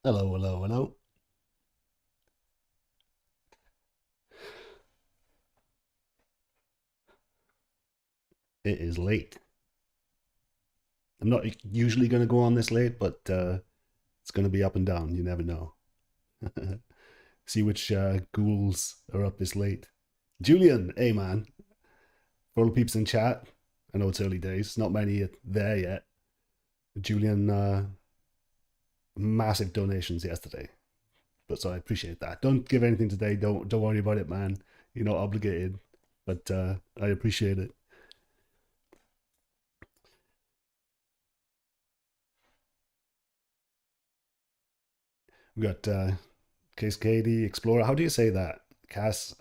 Hello, hello, hello. It is late. I'm not usually going to go on this late, but it's going to be up and down. You never know. See which ghouls are up this late. Julian, hey man, for all the peeps in chat, I know it's early days, not many there yet. Julian, massive donations yesterday, but so I appreciate that. Don't give anything today. Don't worry about it, man. You're not obligated, but I appreciate it. We got Case KD Explorer. How do you say that? Cass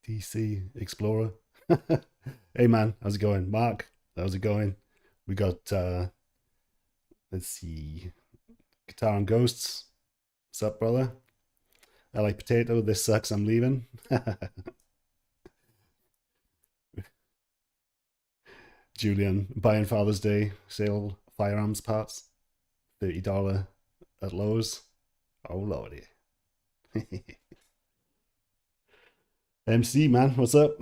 DC Explorer. Hey man, how's it going? Mark, how's it going? We got let's see, Guitar and Ghosts. What's up, brother? I like potato. This sucks. I'm leaving. Julian buying Father's Day sale firearms parts. $30 at Lowe's. Oh lordy. MC man, what's up?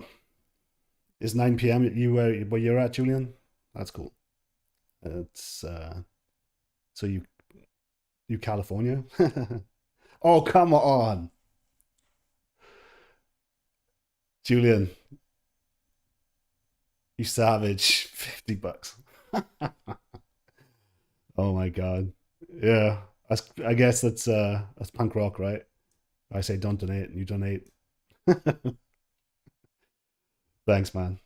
It's 9 p.m. You where you're at, Julian? That's cool. It's so you California? Oh come on, Julian, you savage. $50. Oh my god. Yeah, I guess that's punk rock, right? I say don't donate, and you donate. Thanks, man.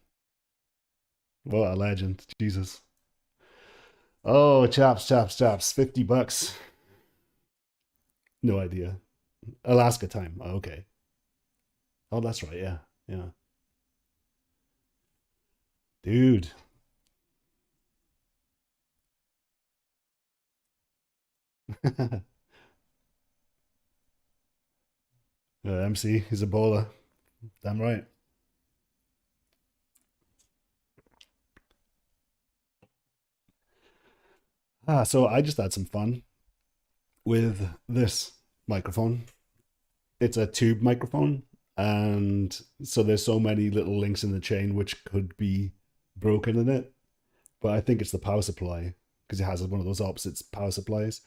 What a legend, Jesus. Oh, chaps. $50. No idea. Alaska time. Oh, okay. Oh, that's right. Yeah, yeah, dude. MC is a bowler. Damn right. So I just had some fun with this microphone. It's a tube microphone, and so there's so many little links in the chain which could be broken in it. But I think it's the power supply because it has one of those opposites power supplies.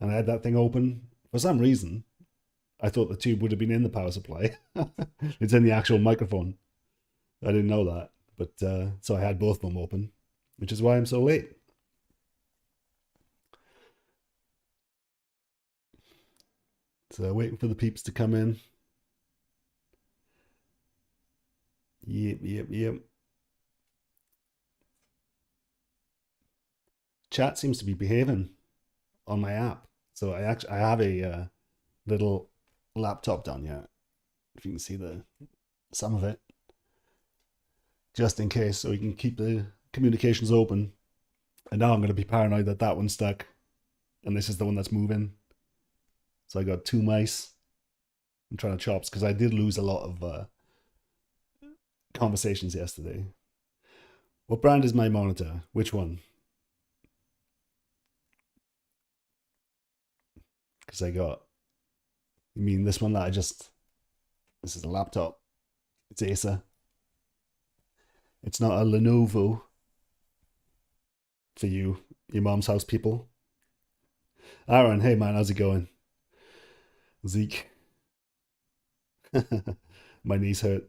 And I had that thing open for some reason. I thought the tube would have been in the power supply. It's in the actual microphone. I didn't know that, but so I had both of them open, which is why I'm so late. So waiting for the peeps to come in. Yep. Chat seems to be behaving on my app. So I have a little laptop down here. If you can see the some of it, just in case, so we can keep the communications open. And now I'm going to be paranoid that that one's stuck, and this is the one that's moving. So I got two mice. I'm trying to chops because I did lose a lot of conversations yesterday. What brand is my monitor? Which one? Because I got. You mean this one that I just? This is a laptop. It's Acer. It's not a Lenovo for you, your mom's house people. Aaron, hey man, how's it going? Zeke, my knees hurt.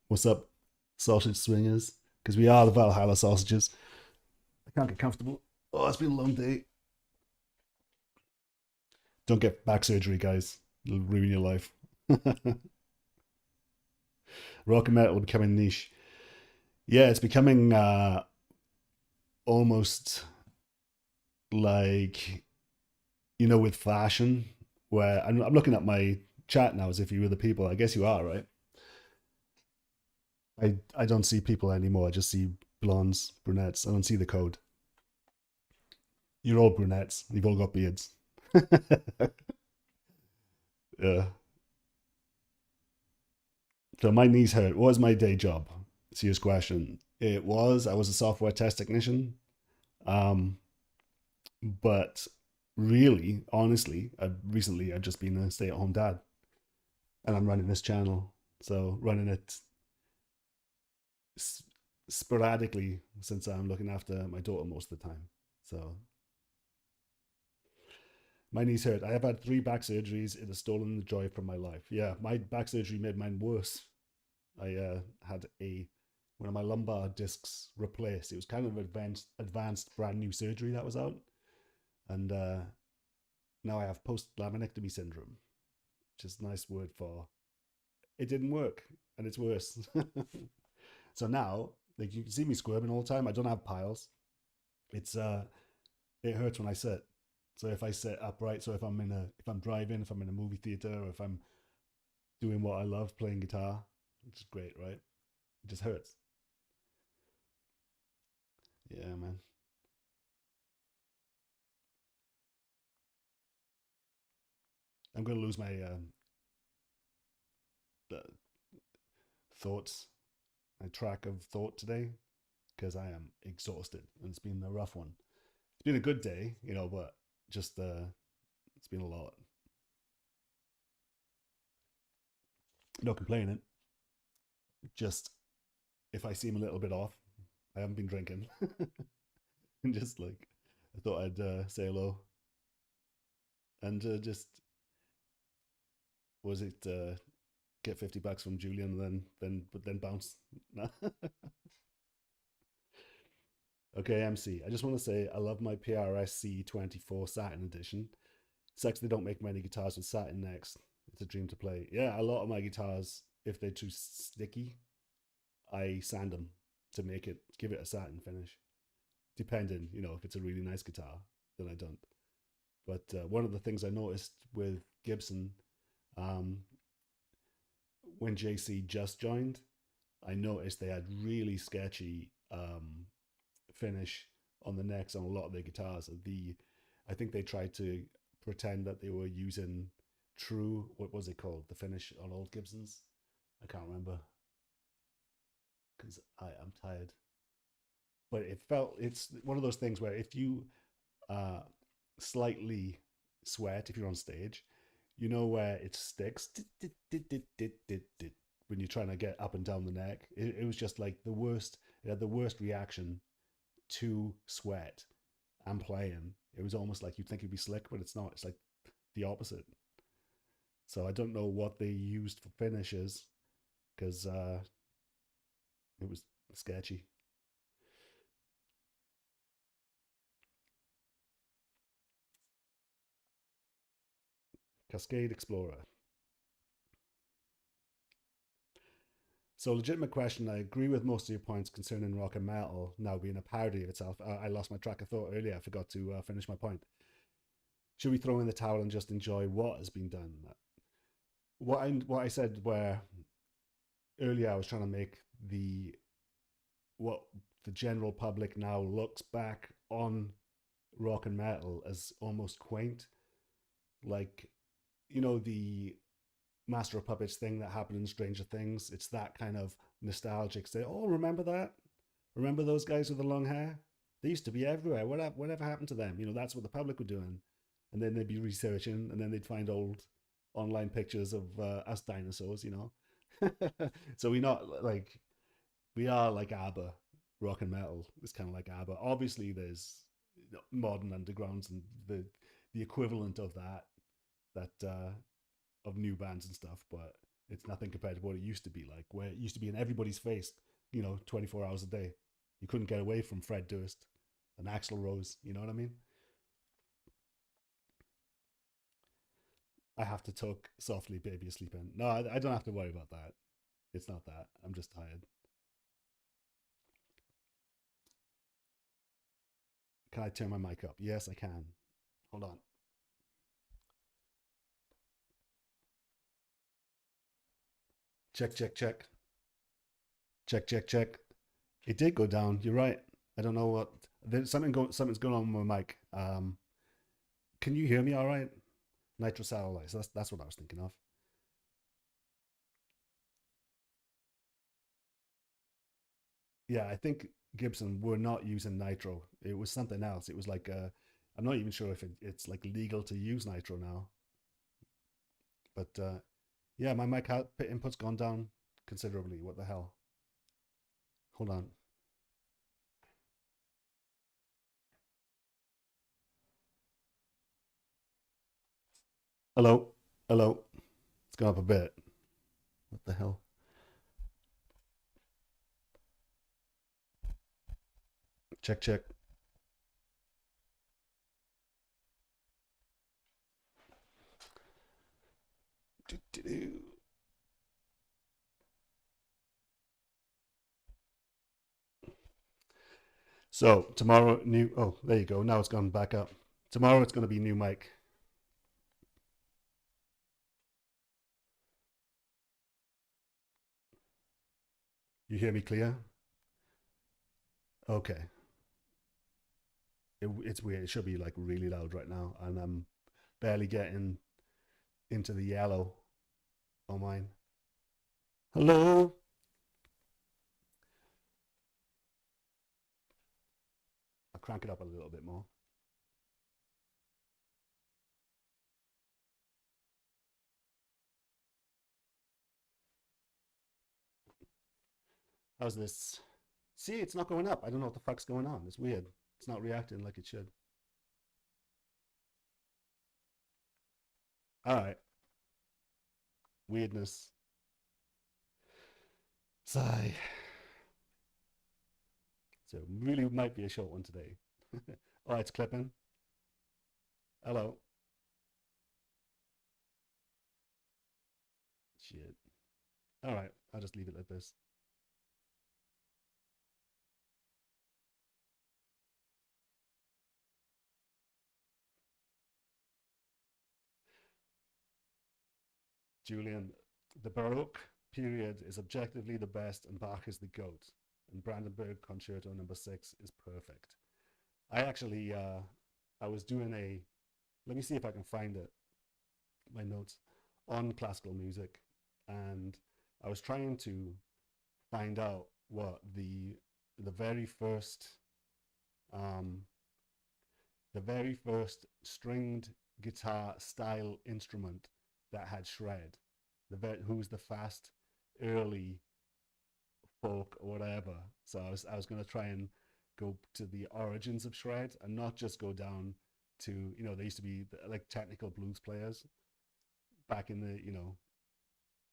What's up, sausage swingers? Because we are the Valhalla sausages. I can't get comfortable. Oh, it's been a long day. Don't get back surgery, guys. It'll ruin your life. Rock and metal becoming niche. Yeah, it's becoming almost like, with fashion, where I'm looking at my chat now as if you were the people. I guess you are, right? I don't see people anymore. I just see blondes, brunettes. I don't see the code. You're all brunettes. You've all got beards. Yeah. So my knees hurt. What was my day job? Serious question. I was a software test technician. Um, but really, honestly, I've just been a stay-at-home dad, and I'm running this channel, so running it s- sporadically since I'm looking after my daughter most of the time. So my knees hurt. I have had 3 back surgeries. It has stolen the joy from my life. Yeah, my back surgery made mine worse. I had a one of my lumbar discs replaced. It was kind of advanced, brand new surgery that was out, and now I have post laminectomy syndrome, which is a nice word for it didn't work, and it's worse. So now, like you can see me squirming all the time. I don't have piles. It's it hurts when I sit. So if I sit upright, so if I'm driving, if I'm in a movie theater, or if I'm doing what I love, playing guitar, which is great, right? It just hurts. Yeah, man. I'm gonna lose my thoughts, my track of thought today because I am exhausted and it's been a rough one. It's been a good day, but just it's been a lot. No complaining. Just if I seem a little bit off, I haven't been drinking, and just like I thought I'd say hello and just was it get $50 from Julian and then bounce. Okay, MC. I just want to say I love my PRS C24 Satin Edition. Sucks they don't make many guitars with satin necks. It's a dream to play. Yeah, a lot of my guitars, if they're too sticky, I sand them to give it a satin finish. Depending, if it's a really nice guitar, then I don't. But one of the things I noticed with Gibson, um, when JC just joined, I noticed they had really sketchy finish on the necks on a lot of their guitars. I think they tried to pretend that they were using true, what was it called, the finish on old Gibsons. I can't remember because I am tired. But it's one of those things where if you uh, slightly sweat if you're on stage, where it sticks when you're trying to get up and down the neck. It was just like the worst. It had the worst reaction to sweat and playing. It was almost like you'd think it'd be slick, but it's not. It's like the opposite. So I don't know what they used for finishes because it was sketchy. Cascade Explorer. So, legitimate question. I agree with most of your points concerning rock and metal now being a parody of itself. I lost my track of thought earlier. I forgot to finish my point. Should we throw in the towel and just enjoy what has been done? What I said where earlier I was trying to make the what the general public now looks back on rock and metal as almost quaint, like the Master of Puppets thing that happened in Stranger Things. It's that kind of nostalgic. Say, oh, remember that? Remember those guys with the long hair? They used to be everywhere. Whatever happened to them? That's what the public were doing. And then they'd be researching, and then they'd find old online pictures of us dinosaurs. So we are like ABBA. Rock and metal is kind of like ABBA. Obviously, there's modern undergrounds and the equivalent of that of new bands and stuff, but it's nothing compared to what it used to be like, where it used to be in everybody's face, 24 hours a day. You couldn't get away from Fred Durst and Axl Rose. You know what I mean? I have to talk softly, baby, you're sleeping. No, I don't have to worry about that. It's not that. I'm just tired. Can I turn my mic up? Yes, I can. Hold on. Check, check, check. Check, check, check. It did go down. You're right. I don't know what. Something's going on with my mic. Can you hear me all right? Nitro satellites. That's what I was thinking of. Yeah, I think Gibson were not using nitro. It was something else. It was like I'm not even sure if it's like legal to use Nitro now. But yeah, my mic input's gone down considerably. What the hell? Hold on. Hello, hello. It's gone up a bit. What the hell? Check, check. Do-do-do. So tomorrow, new. Oh, there you go. Now it's gone back up. Tomorrow it's going to be new mic. You hear me clear? Okay. It's weird. It should be like really loud right now, and I'm barely getting into the yellow on mine. Hello. I'll crank it up a little bit more. How's this? See, it's not going up. I don't know what the fuck's going on. It's weird. It's not reacting like it should. All right. Weirdness. Sigh. So really might be a short one today. Oh, it's clipping. Hello. Shit. All right. I'll just leave it like this. Julian, the Baroque period is objectively the best, and Bach is the goat. And Brandenburg Concerto No. 6 is perfect. I actually, I was doing a. Let me see if I can find it. My notes on classical music, and I was trying to find out what the very first um, the very first stringed guitar style instrument that had shred. Who's the fast early folk or whatever. So I was going to try and go to the origins of shred and not just go down to, there used to be like technical blues players back in the,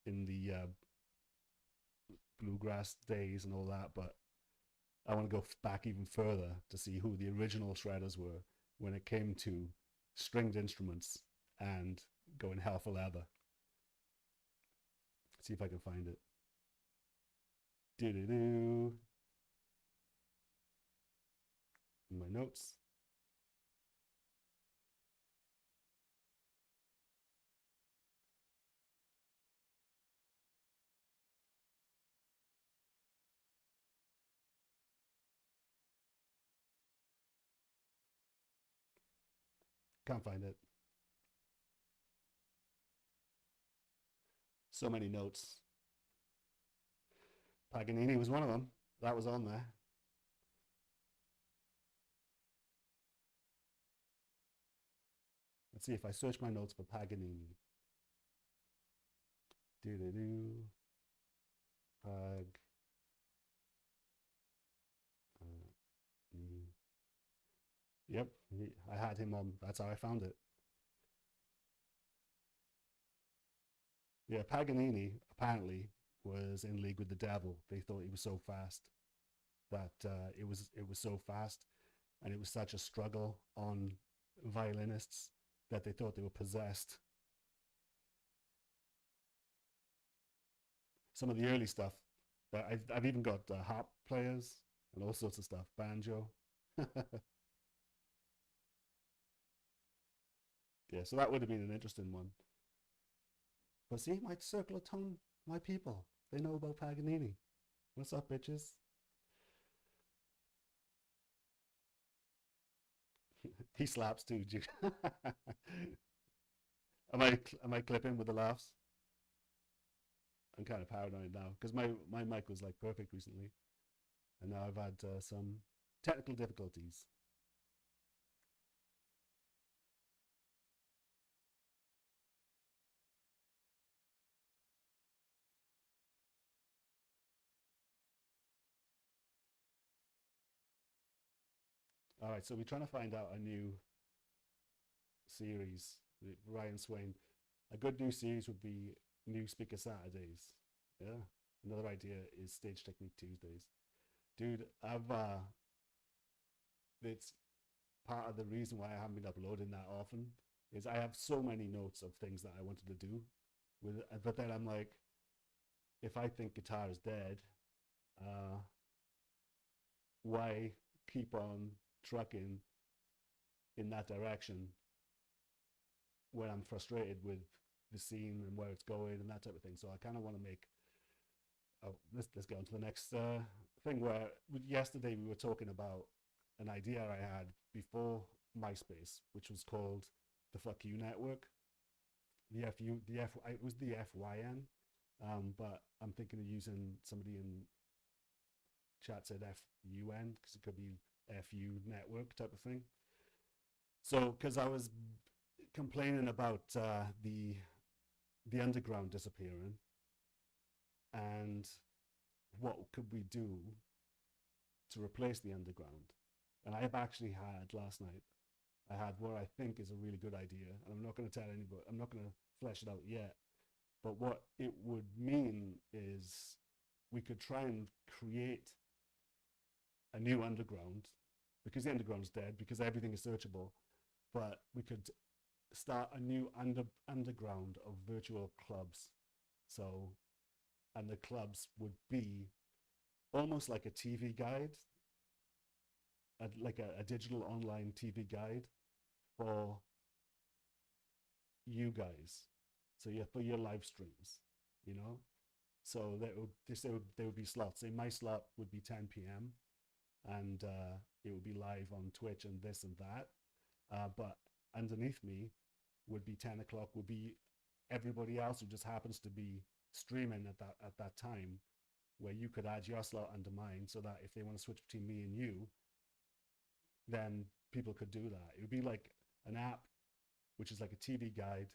in the bluegrass days and all that, but I want to go back even further to see who the original shredders were when it came to stringed instruments and going hell for leather. See if I can find it. Do do do. In my notes. Can't find it. So many notes. Paganini was one of them. That was on there. Let's see if I search my notes for Paganini. Do do do. Pag. Yep, I had him on. That's how I found it. Yeah, Paganini apparently was in league with the devil. They thought he was so fast that it was so fast, and it was such a struggle on violinists that they thought they were possessed. Some of the early stuff, but I've even got harp players and all sorts of stuff, banjo. Yeah, so that would have been an interesting one. But see, my circle of tone, my people, they know about Paganini. What's up, bitches? He slaps too. Am I clipping with the laughs? I'm kind of paranoid now because my mic was like perfect recently, and now I've had some technical difficulties. All right, so we're trying to find out a new series. Ryan Swain. A good new series would be New Speaker Saturdays. Yeah. Another idea is Stage Technique Tuesdays. Dude, it's part of the reason why I haven't been uploading that often is I have so many notes of things that I wanted to do with it, but then I'm like, if I think guitar is dead, uh, why keep on trucking in that direction when I'm frustrated with the scene and where it's going and that type of thing? So I kind of want to make. Oh, let's go on to the next thing. Where yesterday we were talking about an idea I had before MySpace, which was called the Fuck You Network. It was the FYN, but I'm thinking of using somebody in chat said FUN because it could be FU Network type of thing. So, because I was complaining about the underground disappearing, and what could we do to replace the underground? And I have actually had last night, I had what I think is a really good idea, and I'm not going to tell anybody, I'm not going to flesh it out yet, but what it would mean is we could try and create a new underground, because the underground's dead, because everything is searchable, but we could start a new underground of virtual clubs. So, and the clubs would be almost like a TV guide, like a digital online TV guide for you guys. So yeah, for your live streams, you know. So there would be slots. Say my slot would be 10 p.m. and it would be live on Twitch and this and that. But underneath me would be 10 o'clock. Would be everybody else who just happens to be streaming at that time, where you could add your slot under mine, so that if they want to switch between me and you, then people could do that. It would be like an app, which is like a TV guide,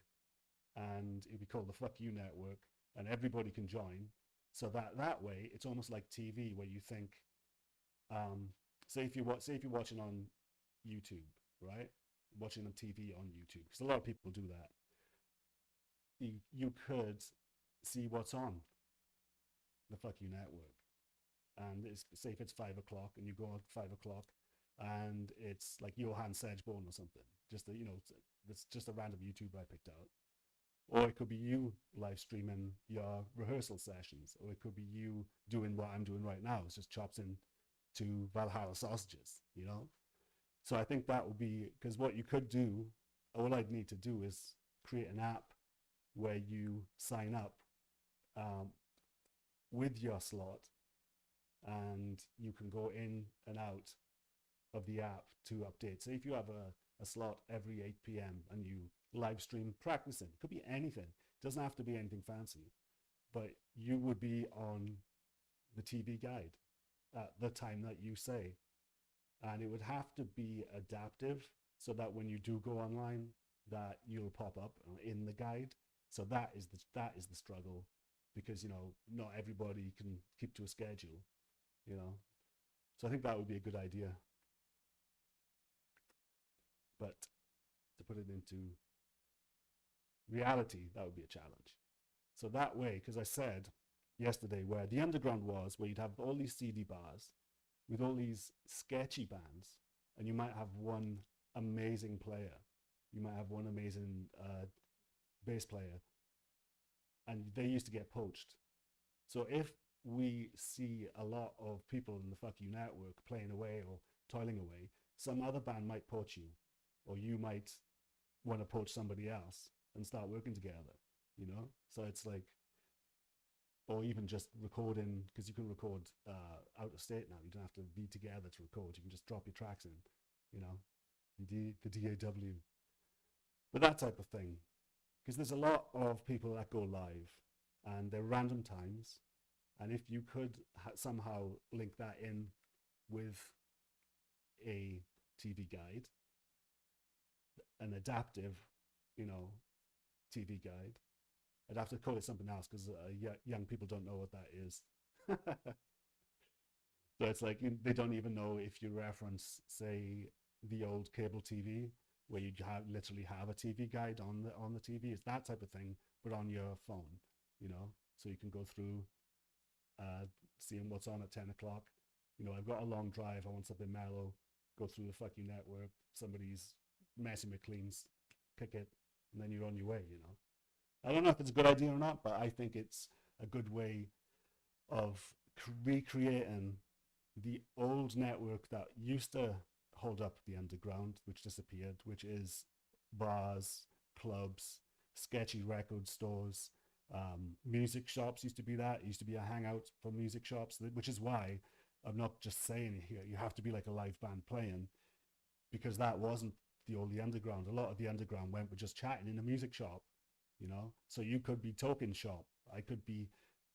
and it would be called the Fuck You Network, and everybody can join. So that way, it's almost like TV, where you think, say if you're watching on YouTube, right? Watching on TV on YouTube, because a lot of people do that. You could see what's on the Fuck You Network, and it's, say if it's 5 o'clock and you go at 5 o'clock, and it's like Johann Sedgborn or something. Just it's just a random YouTuber I picked out. Or it could be you live streaming your rehearsal sessions, or it could be you doing what I'm doing right now. It's just chops in to Valhalla Sausages, you know? So I think that would be, because what you could do, all I'd need to do is create an app where you sign up with your slot, and you can go in and out of the app to update. So if you have a slot every 8 p.m. and you live stream practicing, it could be anything. It doesn't have to be anything fancy, but you would be on the TV guide at the time that you say. And it would have to be adaptive, so that when you do go online, that you'll pop up in the guide. So that is the struggle, because not everybody can keep to a schedule, you know. So I think that would be a good idea. But to put it into reality, that would be a challenge. So that way, because I said yesterday where the underground was, where you'd have all these CD bars with all these sketchy bands, and you might have one amazing player. You might have one amazing bass player, and they used to get poached. So if we see a lot of people in the Fuck You Network playing away or toiling away, some other band might poach you, or you might want to poach somebody else and start working together, So it's like, or even just recording, because you can record out of state now. You don't have to be together to record. You can just drop your tracks in, the DAW. But that type of thing, because there's a lot of people that go live, and they're random times. And if you could somehow link that in with a TV guide, an adaptive, TV guide. I'd have to call it something else, because young people don't know what that is. So it's like they don't even know if you reference, say, the old cable TV where you literally have a TV guide on the TV. It's that type of thing, but on your phone, you know, so you can go through uh, seeing what's on at 10 o'clock. You know, I've got a long drive. I want something mellow. Go through the fucking network. Somebody's messing with cleans, kick it, and then you're on your way. You know, I don't know if it's a good idea or not, but I think it's a good way of recreating the old network that used to hold up the underground, which disappeared, which is bars, clubs, sketchy record stores, music shops used to be that. It used to be a hangout for music shops, which is why I'm not just saying it here. You have to be like a live band playing because that wasn't the underground. A lot of the underground went with just chatting in a music shop, you know. So you could be talking shop. I could be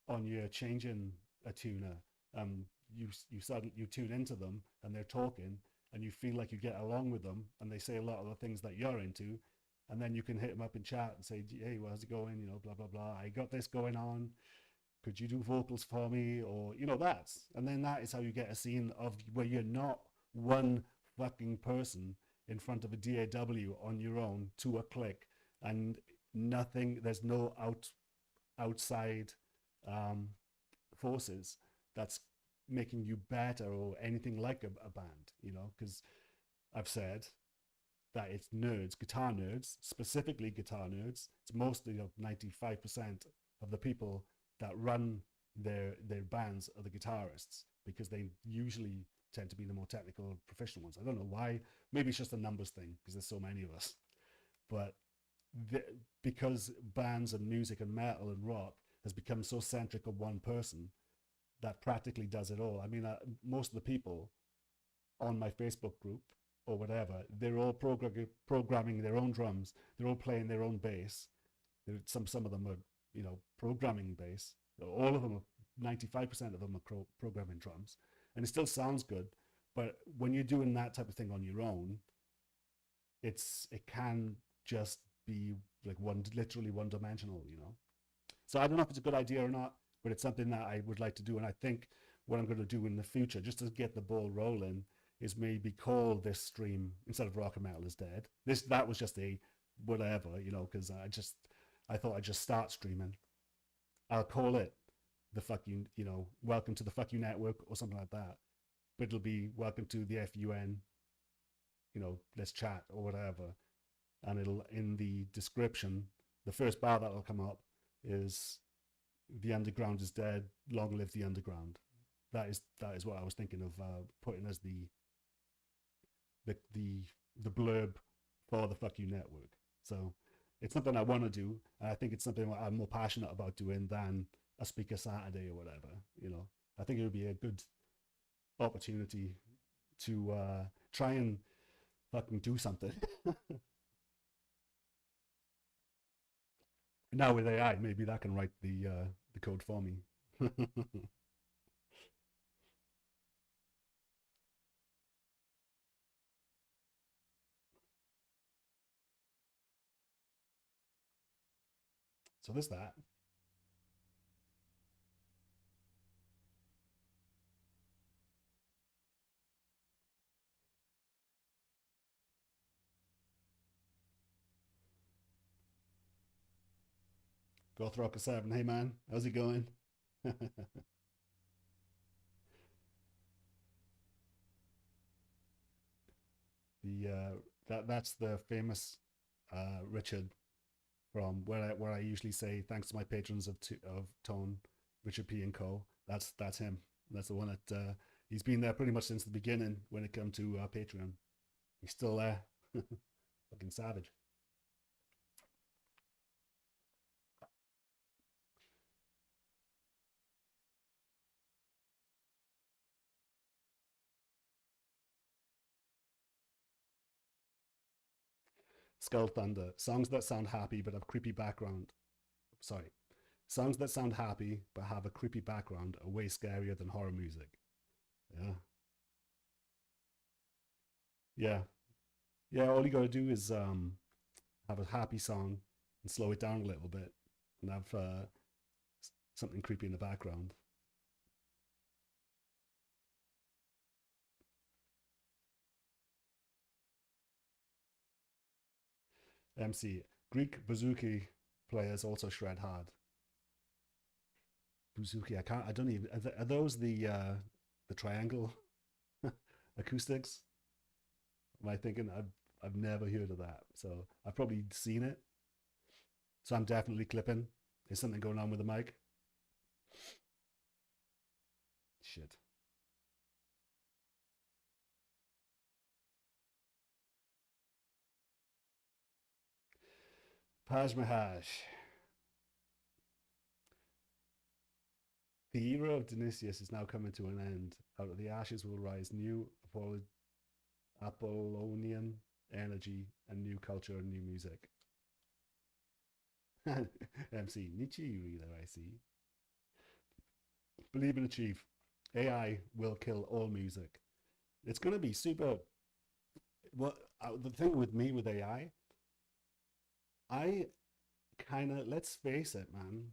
on your changing a tuner. You tune into them and they're talking, and you feel like you get along with them, and they say a lot of the things that you're into, and then you can hit them up in chat and say, "Hey, how's it going? You know, blah blah blah. I got this going on. Could you do vocals for me?" Or you know, and then that is how you get a scene of where you're not one fucking person in front of a DAW on your own to a click, and nothing. There's no outside um, forces that's making you better or anything like a band, you know, because I've said that it's nerds, guitar nerds, specifically guitar nerds. It's mostly 95% of the people that run their bands are the guitarists because they usually tend to be the more technical professional ones. I don't know why. Maybe it's just a numbers thing because there's so many of us. But because bands and music and metal and rock has become so centric of one person that practically does it all. I mean, most of the people on my Facebook group or whatever, they're all programming their own drums. They're all playing their own bass. Some of them are, you know, programming bass. All of them are, 95% of them are programming drums. And it still sounds good. But when you're doing that type of thing on your own, it can just be like literally one dimensional, you know. So I don't know if it's a good idea or not, but it's something that I would like to do. And I think what I'm going to do in the future, just to get the ball rolling, is maybe call this stream, instead of Rock and Metal is Dead. That was just a whatever, you know, because I thought I'd just start streaming. I'll call it the fuck you, you know, welcome to the fuck you network or something like that. But it'll be welcome to the FUN, you know, let's chat or whatever. And it'll, in the description, the first bar that'll come up is "The underground is dead, long live the underground." That is what I was thinking of putting as the blurb for the fuck you network. So it's something I want to do, and I think it's something I'm more passionate about doing than a Speaker Saturday or whatever, you know. I think it would be a good opportunity to try and fucking do something. Now with AI, maybe that can write the code for me. So there's that. Gothrock7, hey man, how's it going? The that's the famous Richard from where I usually say thanks to my patrons of Tone, Richard P and Co. That's him. That's the one that he's been there pretty much since the beginning when it comes to Patreon. He's still there, fucking savage. Skull Thunder, songs that sound happy but have creepy background. Sorry, songs that sound happy but have a creepy background are way scarier than horror music. Yeah, yeah, yeah. All you gotta do is have a happy song and slow it down a little bit, and have something creepy in the background. MC. Greek bouzouki players also shred hard. Bouzouki, I don't even, are those the triangle acoustics? Am I thinking? I've never heard of that. So I've probably seen it. So I'm definitely clipping. There's something going on with the mic. Shit. Paj Mahaj. The era of Dionysius is now coming to an end. Out of the ashes will rise new Apollonian energy and new culture and new music. MC Nietzsche, you either, I see. Believe and achieve. AI will kill all music. It's going to be super. What the thing with me with AI, I kind of, let's face it, man.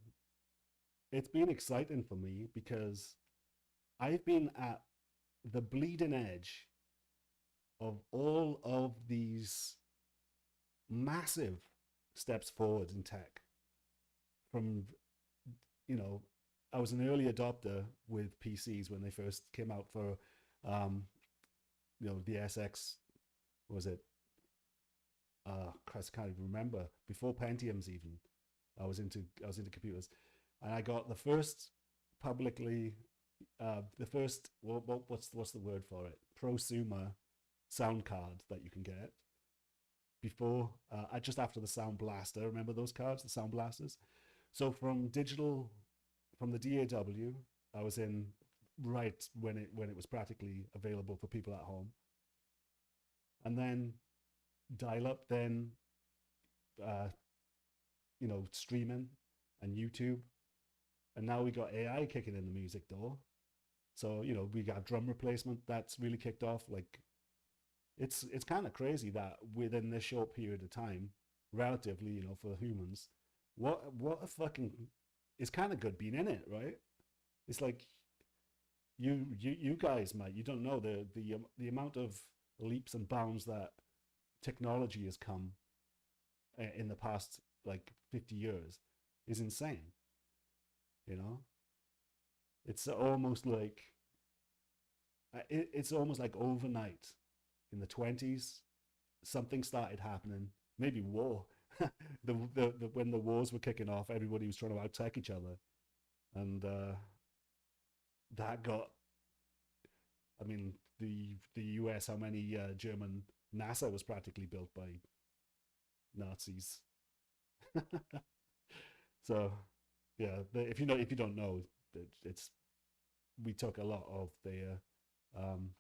It's been exciting for me because I've been at the bleeding edge of all of these massive steps forward in tech. From, you know, I was an early adopter with PCs when they first came out for, the SX, was it? Christ, I can't even remember. Before Pentiums even, I was into computers, and I got the first publicly, the first what's the word for it? Prosumer sound card that you can get before, just after the Sound Blaster. Remember those cards, the Sound Blasters? So from the DAW, I was in right when it was practically available for people at home, and then dial up, then uh, streaming and YouTube, and now we got AI kicking in the music door. So we got drum replacement that's really kicked off. Like it's kind of crazy that within this short period of time, relatively, for humans, what a fucking, it's kind of good being in it, right? It's like you guys, mate, you don't know the amount of leaps and bounds that technology has come in the past like 50 years is insane. You know, it's almost like it's almost like overnight in the 20s something started happening, maybe war. When the wars were kicking off, everybody was trying to attack each other, and that got, I mean, the US, how many German NASA was practically built by Nazis. So yeah, if you don't know, it's we took a lot of their um,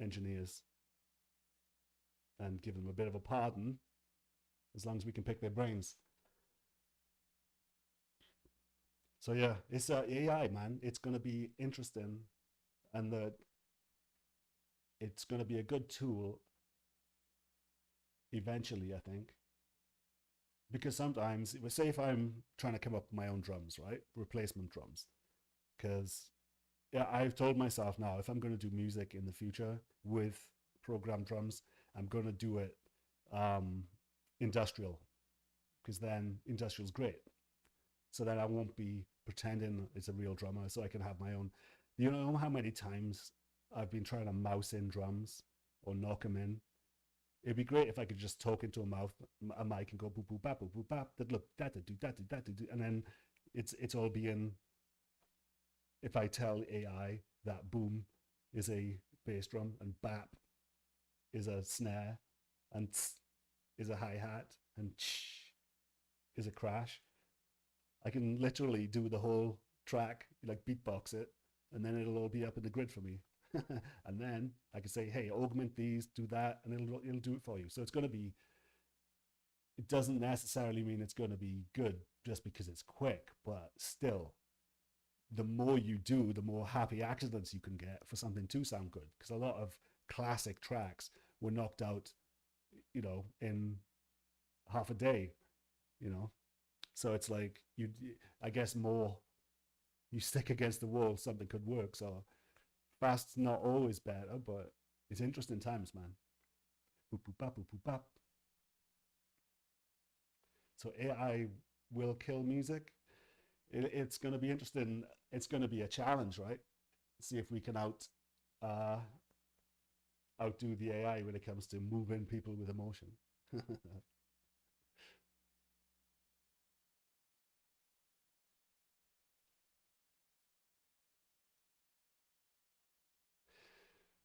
engineers and give them a bit of a pardon as long as we can pick their brains. So yeah, it's AI, man. It's going to be interesting, and that it's going to be a good tool eventually, I think. Because sometimes, say if I'm trying to come up with my own drums, right? Replacement drums. Because yeah, I've told myself now, if I'm going to do music in the future with programmed drums, I'm going to do it um, industrial, because then industrial's great. So then I won't be pretending it's a real drummer, so I can have my own. You know how many times I've been trying to mouse in drums or knock them in? It'd be great if I could just talk into a mic, and go boop boop bap boop boop bap. That look that do that do that do, and then it's all being. If I tell AI that boom is a bass drum and bap is a snare and tss is a hi hat and ch is a crash, I can literally do the whole track, like beatbox it, and then it'll all be up in the grid for me. And then I can say, hey, augment these, do that, and it'll do it for you. So it's going to be. It doesn't necessarily mean it's going to be good just because it's quick, but still, the more you do, the more happy accidents you can get for something to sound good. Because a lot of classic tracks were knocked out, in half a day. You know, so it's like I guess more you stick against the wall, something could work. So fast's not always better, but it's interesting times, man. Boop boop bap boop boop bap. So AI will kill music. It's going to be interesting. It's going to be a challenge, right? See if we can uh, outdo the AI when it comes to moving people with emotion.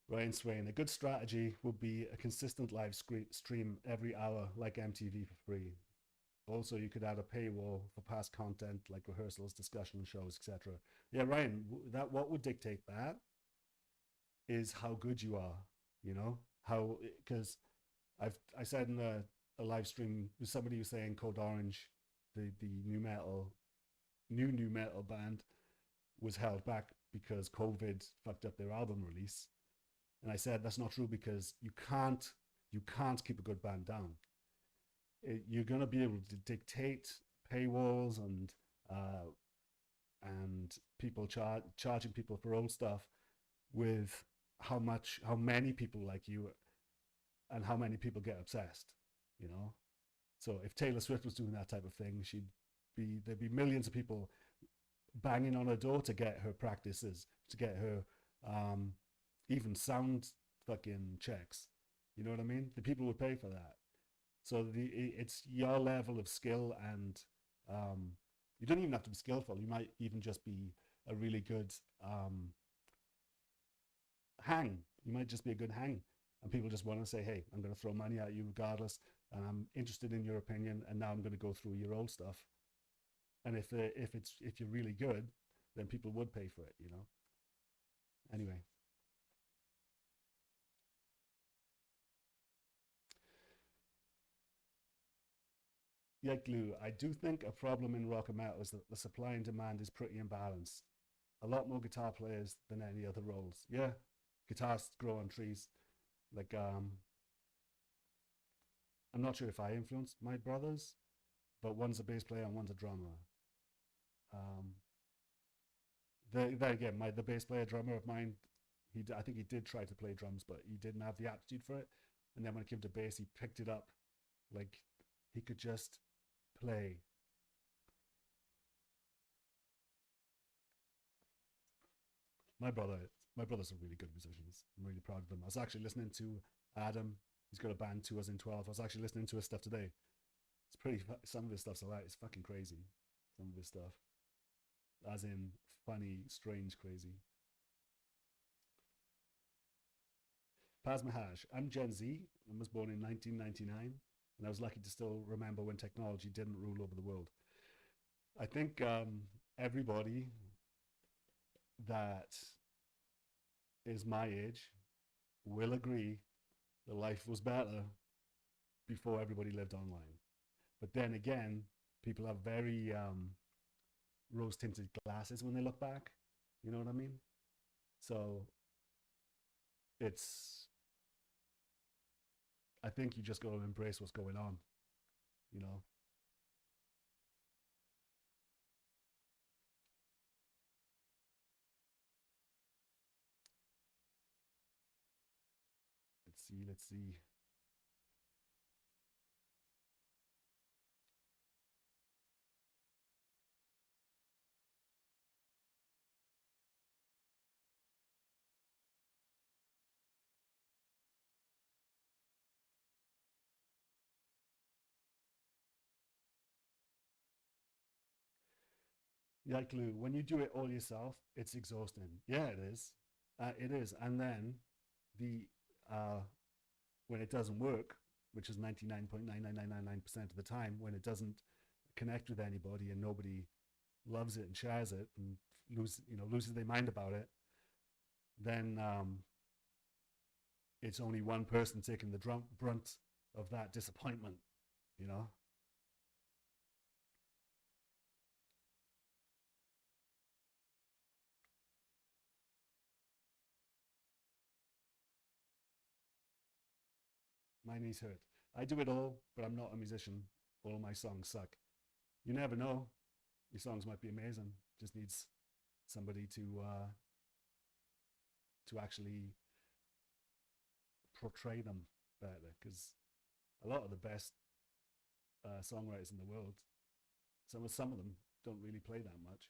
Ryan Swain, a good strategy would be a consistent live stream every hour, like MTV for free. Also, you could add a paywall for past content like rehearsals, discussion shows, etc. Yeah, Ryan, that what would dictate that is how good you are. You know how because I said in a live stream, somebody was saying Code Orange, the new metal band, was held back because COVID fucked up their album release. And I said that's not true because you can't keep a good band down. You're going to be able to dictate paywalls uh, and people charging people for old stuff with how many people like you and how many people get obsessed. You know, so if Taylor Swift was doing that type of thing, there'd be millions of people banging on her door to get her practices, to get her um, even sound fucking checks. You know what I mean? The people would pay for that. So it's your level of skill, and um, you don't even have to be skillful. You might even just be a really good hang. You might just be a good hang, and people just want to say, "Hey, I'm going to throw money at you regardless, and I'm interested in your opinion, and now I'm going to go through your old stuff." And if you're really good, then people would pay for it. You know. Anyway, yeah, Glue. I do think a problem in rock and metal is that the supply and demand is pretty imbalanced. A lot more guitar players than any other roles. Yeah, guitars grow on trees. Like I'm not sure if I influenced my brothers, but one's a bass player and one's a drummer. Um, again, the bass player drummer of mine, I think he did try to play drums, but he didn't have the aptitude for it. And then when it came to bass, he picked it up like he could just play. My brother, my brothers are really good musicians. I'm really proud of them. I was actually listening to Adam. He's got a band 2012. I was actually listening to his stuff today. It's pretty. Some of his stuff's alright. It's fucking crazy. Some of his stuff, as in funny, strange, crazy. Paz Mahaj. I'm Gen Z. I was born in 1999, and I was lucky to still remember when technology didn't rule over the world. I think everybody that is my age will agree that life was better before everybody lived online. But then again, people have very rose tinted glasses when they look back. You know what I mean? So it's, I think you just got to embrace what's going on, you know? Let's see. Like Lou, when you do it all yourself, it's exhausting. Yeah, it is. It is. And then the uh, when it doesn't work, which is 99.99999% of the time, when it doesn't connect with anybody and nobody loves it and shares it and loses their mind about it, then it's only one person taking the brunt of that disappointment. You know, my knees hurt. I do it all, but I'm not a musician. All my songs suck. You never know. Your songs might be amazing. Just needs somebody to actually portray them better. Because a lot of the best songwriters in the world. Some of them don't really play that much.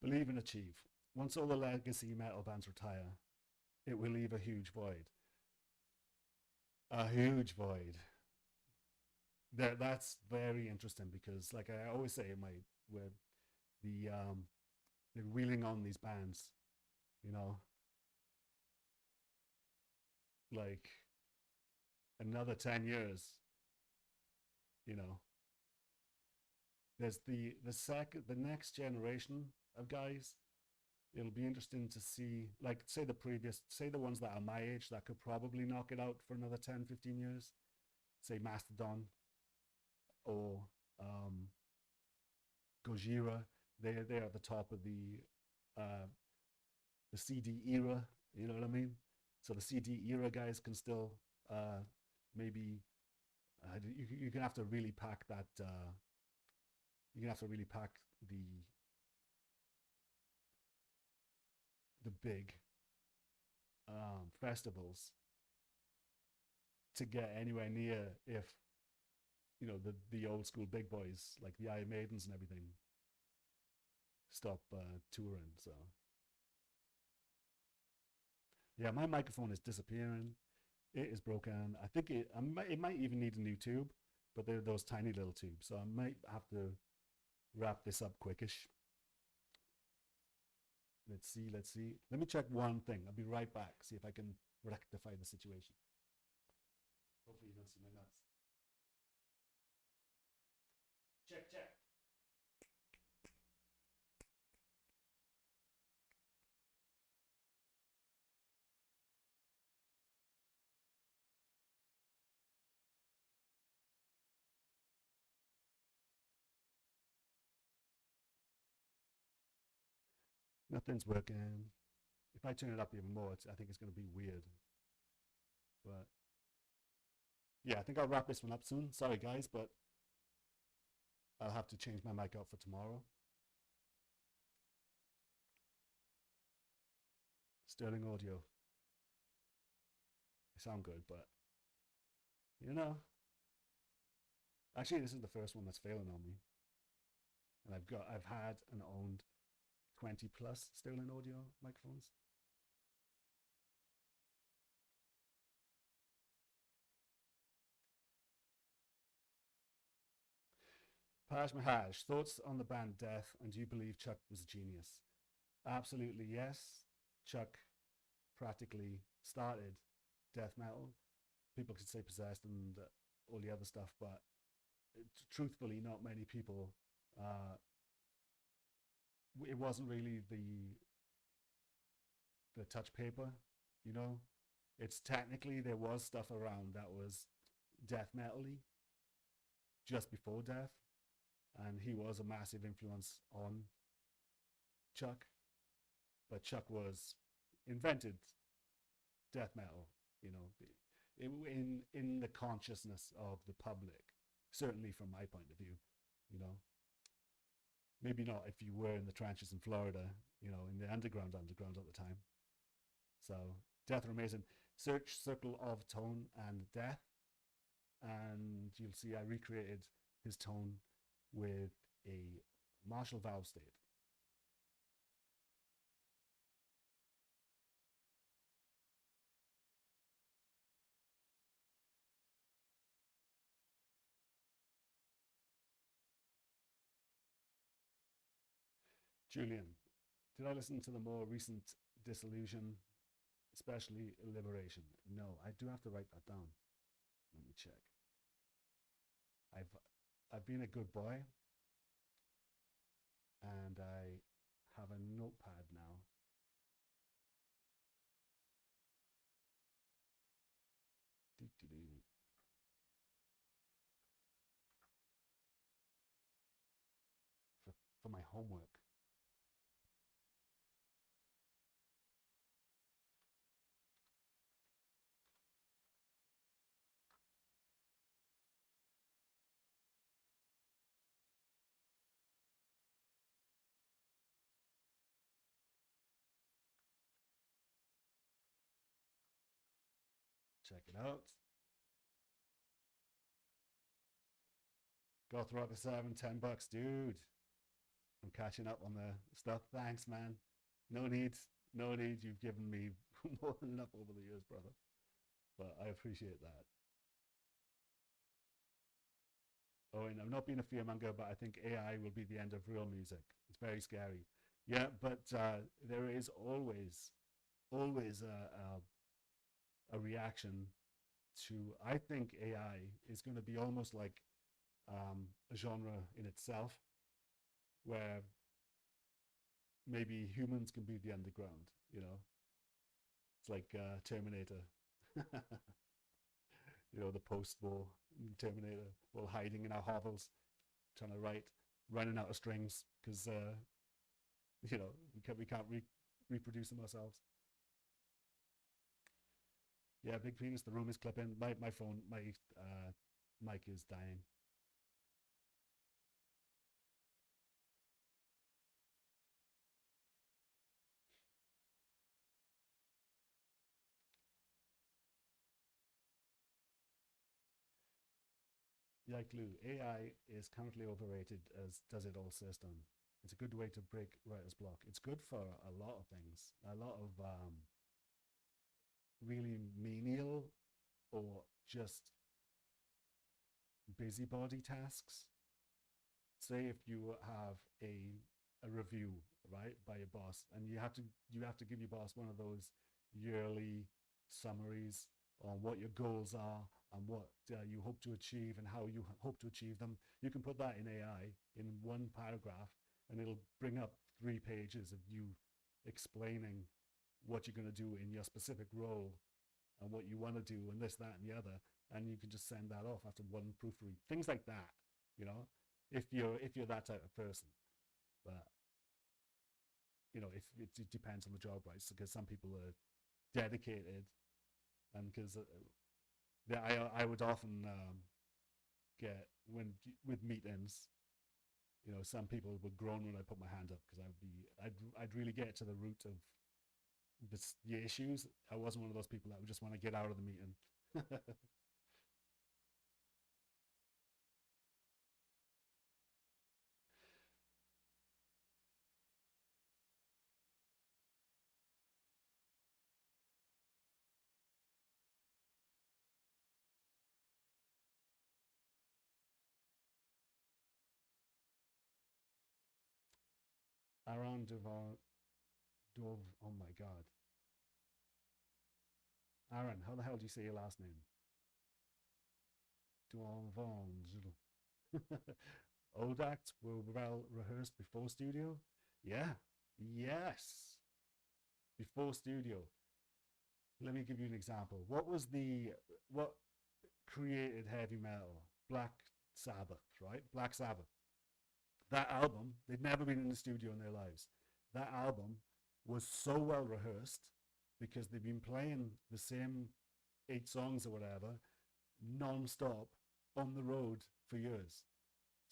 Believe and achieve. Once all the legacy metal bands retire, it will leave a huge void. A huge void. That's very interesting because, like I always say, in my where the they're wheeling on these bands, you know, like another 10 years, you know, there's the next generation of guys. It'll be interesting to see, like, say the ones that are my age that could probably knock it out for another 10, 15 years. Say Mastodon or Gojira. They're at the top of uh, the CD era. You know what I mean? So the CD era guys can still maybe you're gonna have to really pack that. You're gonna have to really pack the big festivals to get anywhere near if the old school big boys like the Iron Maidens and everything stop touring. So yeah, my microphone is disappearing. It is broken. I think it might even need a new tube, but they're those tiny little tubes. So I might have to wrap this up quickish. Let's see. Let's see. Let me check one thing. I'll be right back. See if I can rectify the situation. Hopefully you don't see my nuts. Check, check. Nothing's working. If I turn it up even more, I think it's going to be weird. But yeah, I think I'll wrap this one up soon. Sorry, guys, but I'll have to change my mic out for tomorrow. Sterling Audio. They sound good, but you know, actually, this is the first one that's failing on me, and I've had and owned 20 plus Sterling Audio microphones. Paj Mahaj, thoughts on the band Death, and do you believe Chuck was a genius? Absolutely yes. Chuck practically started death metal. People could say Possessed and all the other stuff, but truthfully, not many people. Uh, it wasn't really the touch paper, you know. It's technically there was stuff around that was death metal-y just before death, and he was a massive influence on Chuck. But Chuck was invented death metal, you know, in the consciousness of the public. Certainly, from my point of view, you know, maybe not if you were in the trenches in Florida, you know, in the underground at the time. So Death are amazing. Search Circle of Tone and Death, and you'll see I recreated his tone with a Marshall valve state. Julian, did I listen to the more recent Disillusion, especially Liberation? No, I do have to write that down. Let me check. I've I've been a good boy, and I have a notepad now. For my homework. Check it out. Go through the 7, $10, dude. I'm catching up on the stuff. Thanks, man. No need. No need. You've given me more than enough over the years, brother. But I appreciate that. Oh, and I'm not being a fearmonger, but I think AI will be the end of real music. It's very scary. Yeah, but there is always a reaction to. I think AI is going to be almost like a genre in itself, where maybe humans can be the underground. It's like Terminator. The post-war Terminator, all hiding in our hovels, trying to write, running out of strings because we can't reproduce them ourselves. Yeah, big penis. The room is clipping. My phone, my mic is dying. Yeah, Glue. AI is currently overrated as does it all system. It's a good way to break writer's block. It's good for a lot of things. A lot of really menial or just busybody tasks. Say if you have a review, right, by your boss, and you have to give your boss one of those yearly summaries on what your goals are and what you hope to achieve and how you hope to achieve them. You can put that in AI in one paragraph, and it'll bring up 3 pages of you explaining what you're going to do in your specific role and what you want to do and this, that, and the other, and you can just send that off after one proofread. Things like that, you know, if you're that type of person. But if it depends on the job, right? Because some people are dedicated, and because I would often get when with meetings, some people would groan when I put my hand up because I'd really get to the root of the issues. I wasn't one of those people that would just want to get out of the meeting. Aaron Dov, oh my God. Aaron, how the hell do you say your last name? Duval. Old acts were well rehearsed before studio. Yeah. Yes. Before studio. Let me give you an example. What created heavy metal? Black Sabbath, right? Black Sabbath. That album, they'd never been in the studio in their lives. That album was so well rehearsed because they've been playing the same 8 songs or whatever non-stop on the road for years.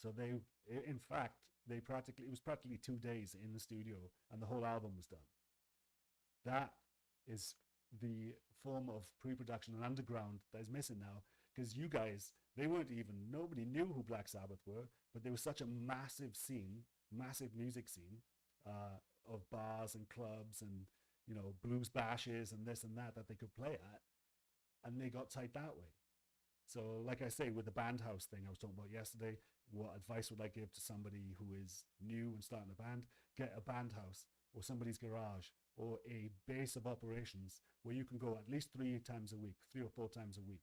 So in fact, it was practically 2 days in the studio and the whole album was done. That is the form of pre-production and underground that is missing now, because you guys, nobody knew who Black Sabbath were, but there was such a massive scene, massive music scene, of bars and clubs and blues bashes and this and that they could play at, and they got tight that way. So, like I say, with the band house thing I was talking about yesterday, what advice would I give to somebody who is new and starting a band? Get a band house or somebody's garage or a base of operations where you can go at least 3 times a week, 3 or 4 times a week.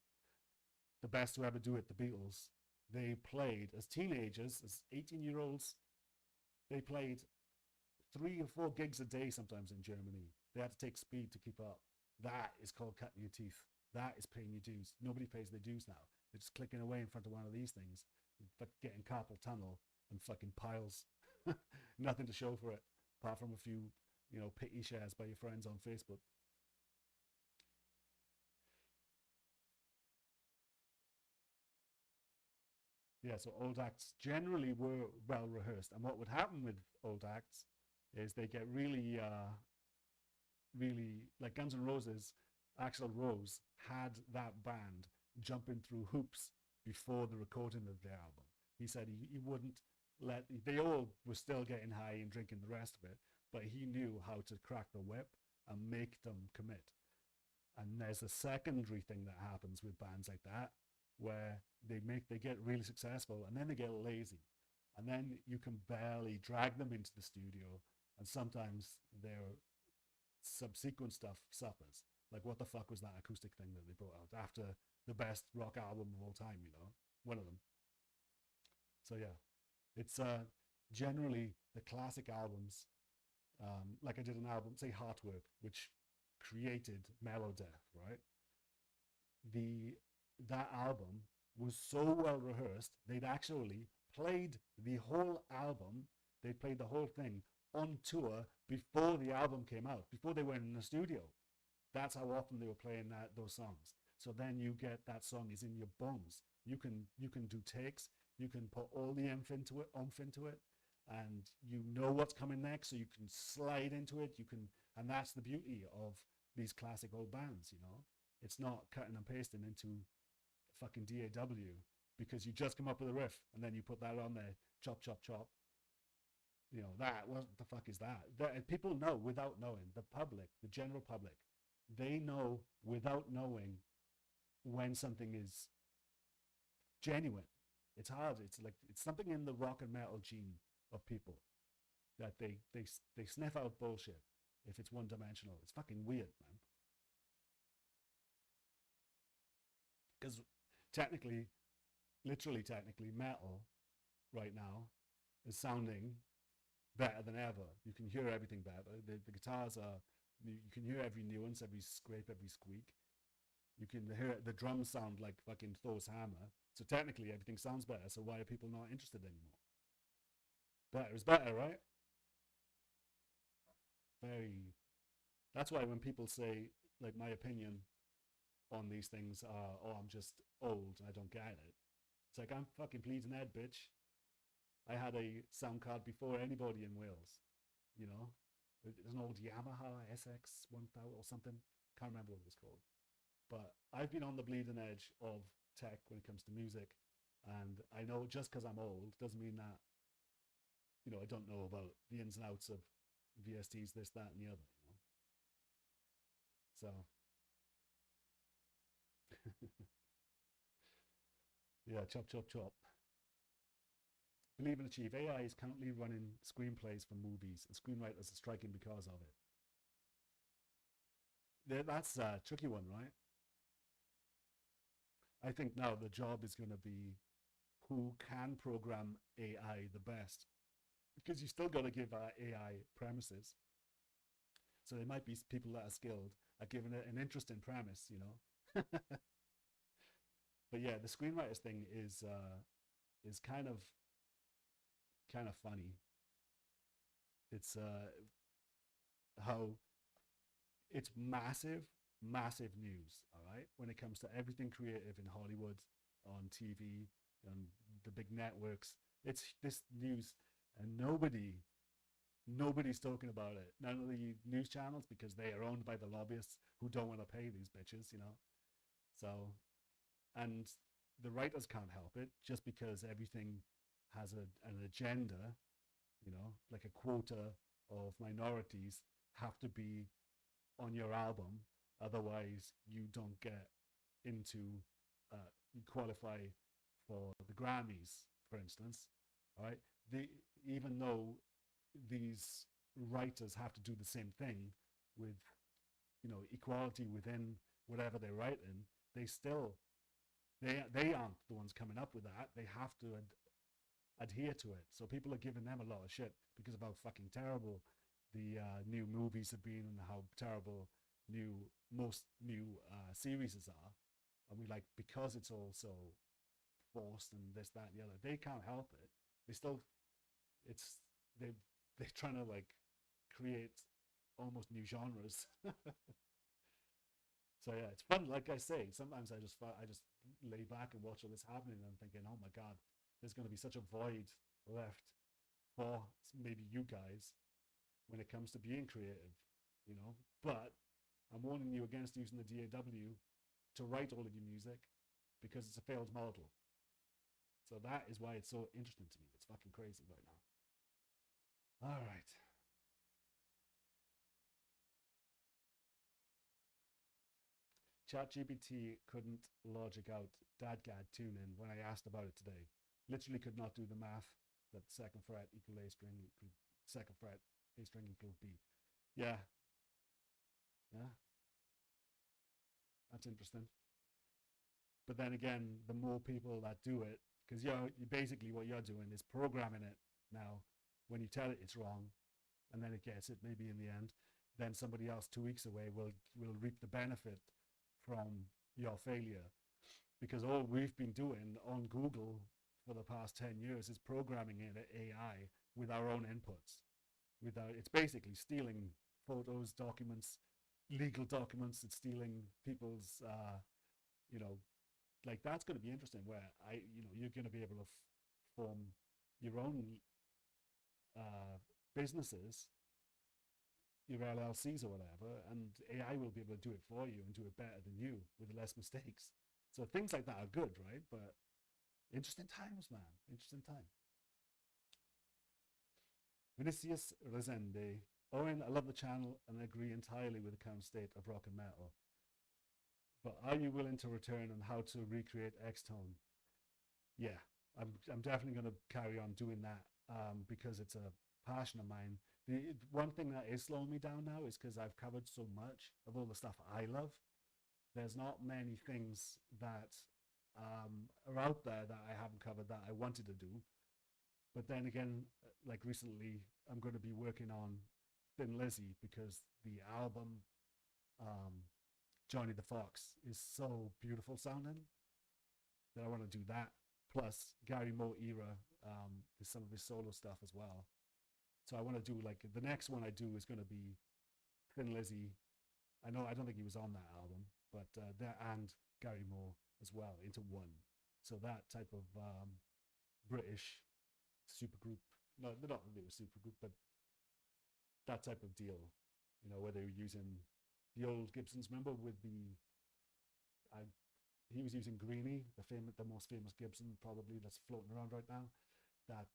The best to ever do it, the Beatles, they played as teenagers, as 18-year-olds, they played 3 or 4 gigs a day sometimes in Germany. They had to take speed to keep up. That is called cutting your teeth. That is paying your dues. Nobody pays their dues now. They're just clicking away in front of one of these things, but getting carpal tunnel and fucking piles. Nothing to show for it, apart from a few, pity shares by your friends on Facebook. Yeah, so old acts generally were well rehearsed. And what would happen with old acts is they get really, really like Guns N' Roses. Axl Rose had that band jumping through hoops before the recording of the album. He said he wouldn't let, they all were still getting high and drinking the rest of it, but he knew how to crack the whip and make them commit. And there's a secondary thing that happens with bands like that, where they get really successful and then they get lazy. And then you can barely drag them into the studio, and sometimes their subsequent stuff suffers. Like, what the fuck was that acoustic thing that they brought out after the best rock album of all time, you know? One of them. So yeah, it's generally the classic albums. Like I did an album, say Heartwork, which created Melodeath, right? That album was so well rehearsed, they'd actually played the whole album, they played the whole thing on tour before the album came out, before they went in the studio. That's how often they were playing those songs. So then you get that song is in your bones. You can do takes, you can put all the oomph into it, and you know what's coming next, so you can slide into it. And that's the beauty of these classic old bands, you know. It's not cutting and pasting into fucking DAW, because you just come up with a riff and then you put that on there, chop, chop, chop. You know, what the fuck is that? People know without knowing. The public, the general public, they know without knowing when something is genuine. It's hard. It's like, it's something in the rock and metal gene of people that they sniff out bullshit if it's one dimensional. It's fucking weird, man. Because technically, literally technically, metal right now is sounding better than ever. You can hear everything better. The guitars are, you can hear every nuance, every scrape, every squeak. You can hear the drums sound like fucking Thor's hammer. So technically everything sounds better. So why are people not interested anymore? Better is better, right? Very. That's why when people say, like, my opinion on these things are, oh, I'm just old and I don't get it. It's like, I'm fucking pleasing Ed, bitch. I had a sound card before anybody in Wales, you know. It's an old Yamaha SX 1000 or something. Can't remember what it was called. But I've been on the bleeding edge of tech when it comes to music. And I know just because I'm old doesn't mean that, you know, I don't know about the ins and outs of VSTs, this, that, and the other, you know. So, yeah, chop, chop, chop. Believe and Achieve. AI is currently running screenplays for movies, and screenwriters are striking because of it. That's a tricky one, right? I think now the job is going to be who can program AI the best, because you still got to give AI premises. So there might be people that are skilled at giving it an interesting premise, you know. But yeah, the screenwriters thing is kind of funny. It's how it's massive, massive news. All right, when it comes to everything creative in Hollywood, on TV, on the big networks, it's this news, and nobody's talking about it. None of the news channels, because they are owned by the lobbyists who don't want to pay these bitches, you know. So, and the writers can't help it, just because everything has an agenda, you know, like a quota of minorities have to be on your album, otherwise you don't get into you qualify for the Grammys, for instance. All right, even though these writers have to do the same thing with, you know, equality within whatever they're writing, they still they aren't the ones coming up with that. They have to adhere to it. So people are giving them a lot of shit because of how fucking terrible the new movies have been, and how terrible most new series are. And we like, because it's all so forced and this, that, and the other, they can't help it. They still, it's they they're trying to like create almost new genres. So yeah, it's fun. Like I say, sometimes I just lay back and watch all this happening, and I'm thinking, oh my god, there's going to be such a void left for maybe you guys when it comes to being creative, you know. But I'm warning you against using the DAW to write all of your music because it's a failed model. So that is why it's so interesting to me. It's fucking crazy right now. All right. ChatGPT couldn't logic out DADGAD tuning when I asked about it today. Literally could not do the math that second fret equal A string equal second fret A string equal B. Yeah. Yeah. That's interesting. But then again, the more people that do it, because you basically what you're doing is programming it now. When you tell it it's wrong, and then it gets it maybe in the end, then somebody else 2 weeks away will reap the benefit from your failure. Because all we've been doing on Google for the past 10 years is programming it AI with our own inputs. It's basically stealing photos, documents, legal documents. It's stealing people's, you know, like that's going to be interesting. Where you're going to be able to form your own businesses, your LLCs or whatever, and AI will be able to do it for you and do it better than you with less mistakes. So things like that are good, right? But interesting times, man. Interesting time. Vinicius Rezende. Owen, I love the channel and agree entirely with the current state of rock and metal. But are you willing to return on how to recreate X-Tone? Yeah, I'm definitely going to carry on doing that because it's a passion of mine. The one thing that is slowing me down now is because I've covered so much of all the stuff I love. There's not many things that are out there that I haven't covered that I wanted to do. But then again, like recently, I'm going to be working on Thin Lizzy because the album Johnny the Fox is so beautiful sounding that I want to do that. Plus Gary Moore era is some of his solo stuff as well. So I want to do like the next one I do is going to be Thin Lizzy. I don't think he was on that album, but that and Gary Moore as well into one. So that type of British supergroup. No, they're not really a supergroup, but that type of deal. Where they were using the old Gibsons. Remember with I, he was using Greenie, the most famous Gibson probably that's floating around right now, that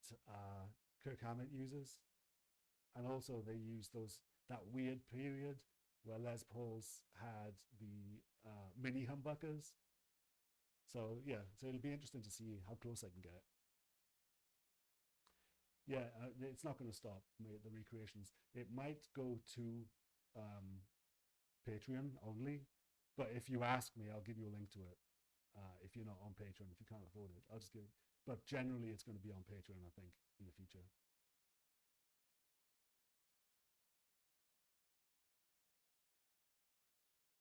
Kirk Hammett uses, and also they used that weird period where Les Pauls had the mini humbuckers. So yeah, so it'll be interesting to see how close I can get. Yeah, it's not going to stop the recreations. It might go to Patreon only, but if you ask me, I'll give you a link to it. If you're not on Patreon, if you can't afford it, I'll just give. But generally, it's going to be on Patreon, I think, in the future.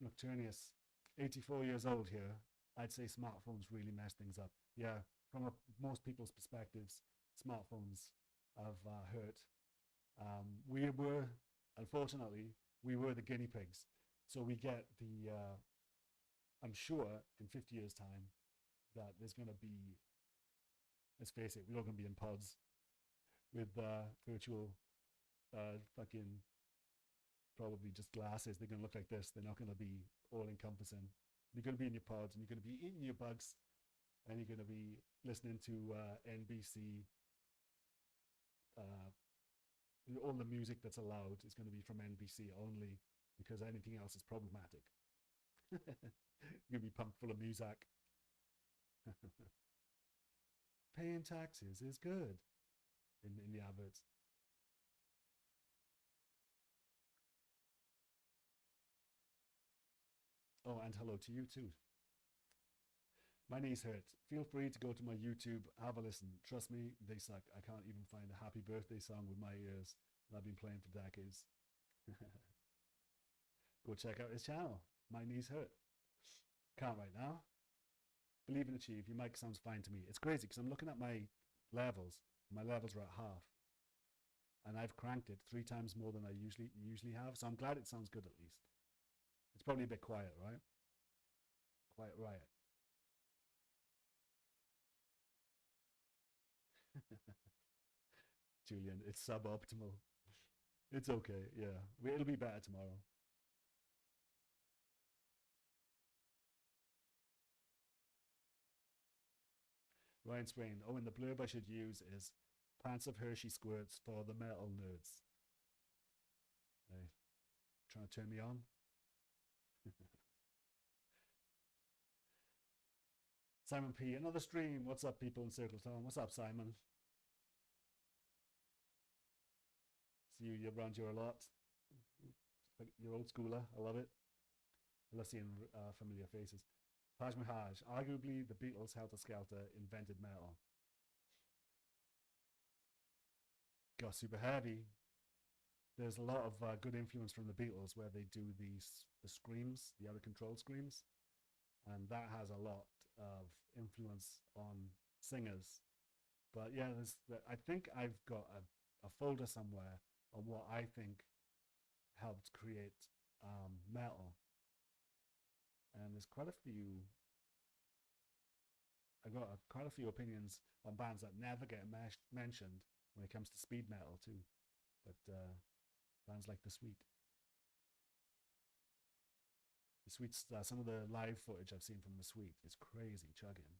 Nocturnius, 84 years old here. I'd say smartphones really mess things up. Yeah, from most people's perspectives, smartphones have hurt. We were, unfortunately, we were the guinea pigs. So we get I'm sure in 50 years' time that there's going to be, let's face it, we're all going to be in pods with virtual fucking probably just glasses. They're going to look like this. They're not going to be all encompassing. You're going to be in your pods and you're going to be eating your bugs and you're going to be listening to NBC. All the music that's allowed is going to be from NBC only because anything else is problematic. You're going to be pumped full of music. Paying taxes is good in the adverts. Oh, and hello to you too. My knees hurt. Feel free to go to my YouTube, have a listen. Trust me, they suck. I can't even find a happy birthday song with my ears that I've been playing for decades. Go check out his channel. My knees hurt. Can't right now. Believe and achieve. Your mic sounds fine to me. It's crazy because I'm looking at my levels. My levels are at half. And I've cranked it 3 times more than I usually have. So I'm glad it sounds good at least. It's probably a bit quiet, right? Quiet riot. Julian, it's suboptimal. It's okay. Yeah. It'll be better tomorrow. Ryan Swain. Oh, and the blurb I should use is "Pants of Hershey squirts for the metal nerds." Hey, trying to turn me on? Simon P. Another stream. What's up, people in Circle Town? What's up, Simon? See you around here a lot. You're old schooler. I love it. I love seeing familiar faces. Taj Mahal. Arguably, the Beatles, Helter Skelter, invented metal. Got super heavy. There's a lot of good influence from the Beatles where they do the screams, the out of control screams, and that has a lot of influence on singers. But yeah, I think I've got a folder somewhere on what I think helped create metal, and there's quite a few. I've got quite a few opinions on bands that never get mentioned when it comes to speed metal too, but bands like The Sweet. The Sweet's some of the live footage I've seen from The Sweet is crazy chugging.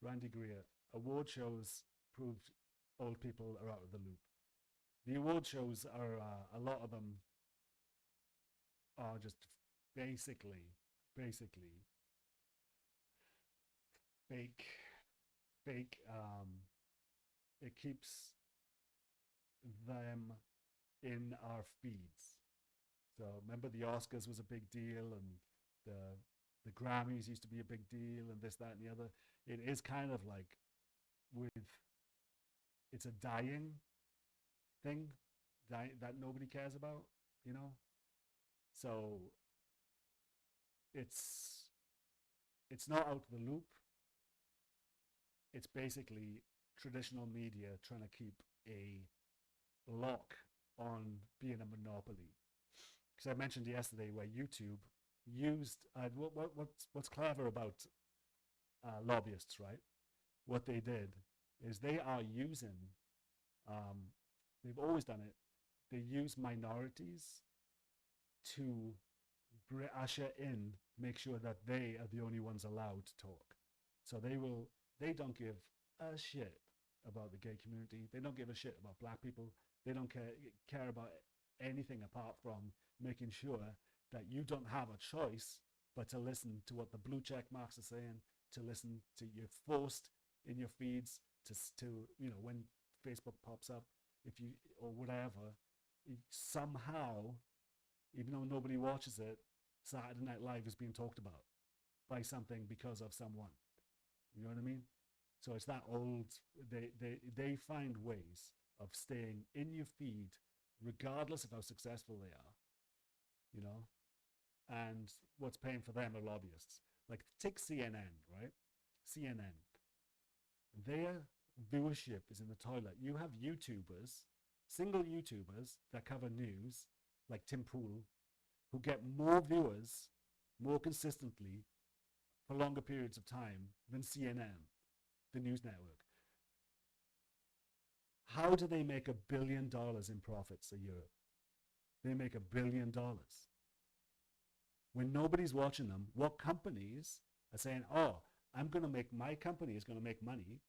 Randy Greer. Award shows proved old people are out of the loop. The award shows are a lot of them are just basically fake fake. It keeps them in our feeds. So remember the Oscars was a big deal, and the the Grammys used to be a big deal, and this, that, and the other. It is kind of like with it's a dying thing that nobody cares about, you know. So it's it's not out of the loop. It's basically traditional media trying to keep a lock on being a monopoly. Because I mentioned yesterday where YouTube used what's clever about lobbyists, right? What they did is they are using, um, they've always done it. They use minorities to usher in, make sure that they are the only ones allowed to talk. So they don't give a shit about the gay community. They don't give a shit about black people. They don't care about anything apart from making sure that you don't have a choice but to listen to what the blue check marks are saying, to listen to, you're forced in your feeds to when Facebook pops up, if you or whatever, somehow, even though nobody watches it, Saturday Night Live is being talked about by something because of someone. You know what I mean? So it's that old. They find ways of staying in your feed, regardless of how successful they are. You know, and what's paying for them are lobbyists. Like take CNN, right? CNN, their viewership is in the toilet. You have YouTubers, single YouTubers that cover news, like Tim Pool, who get more viewers more consistently for longer periods of time than CNN, the news network. How do they make $1 billion in profits a year? They make $1 billion. When nobody's watching them, what companies are saying, oh, my company is going to make money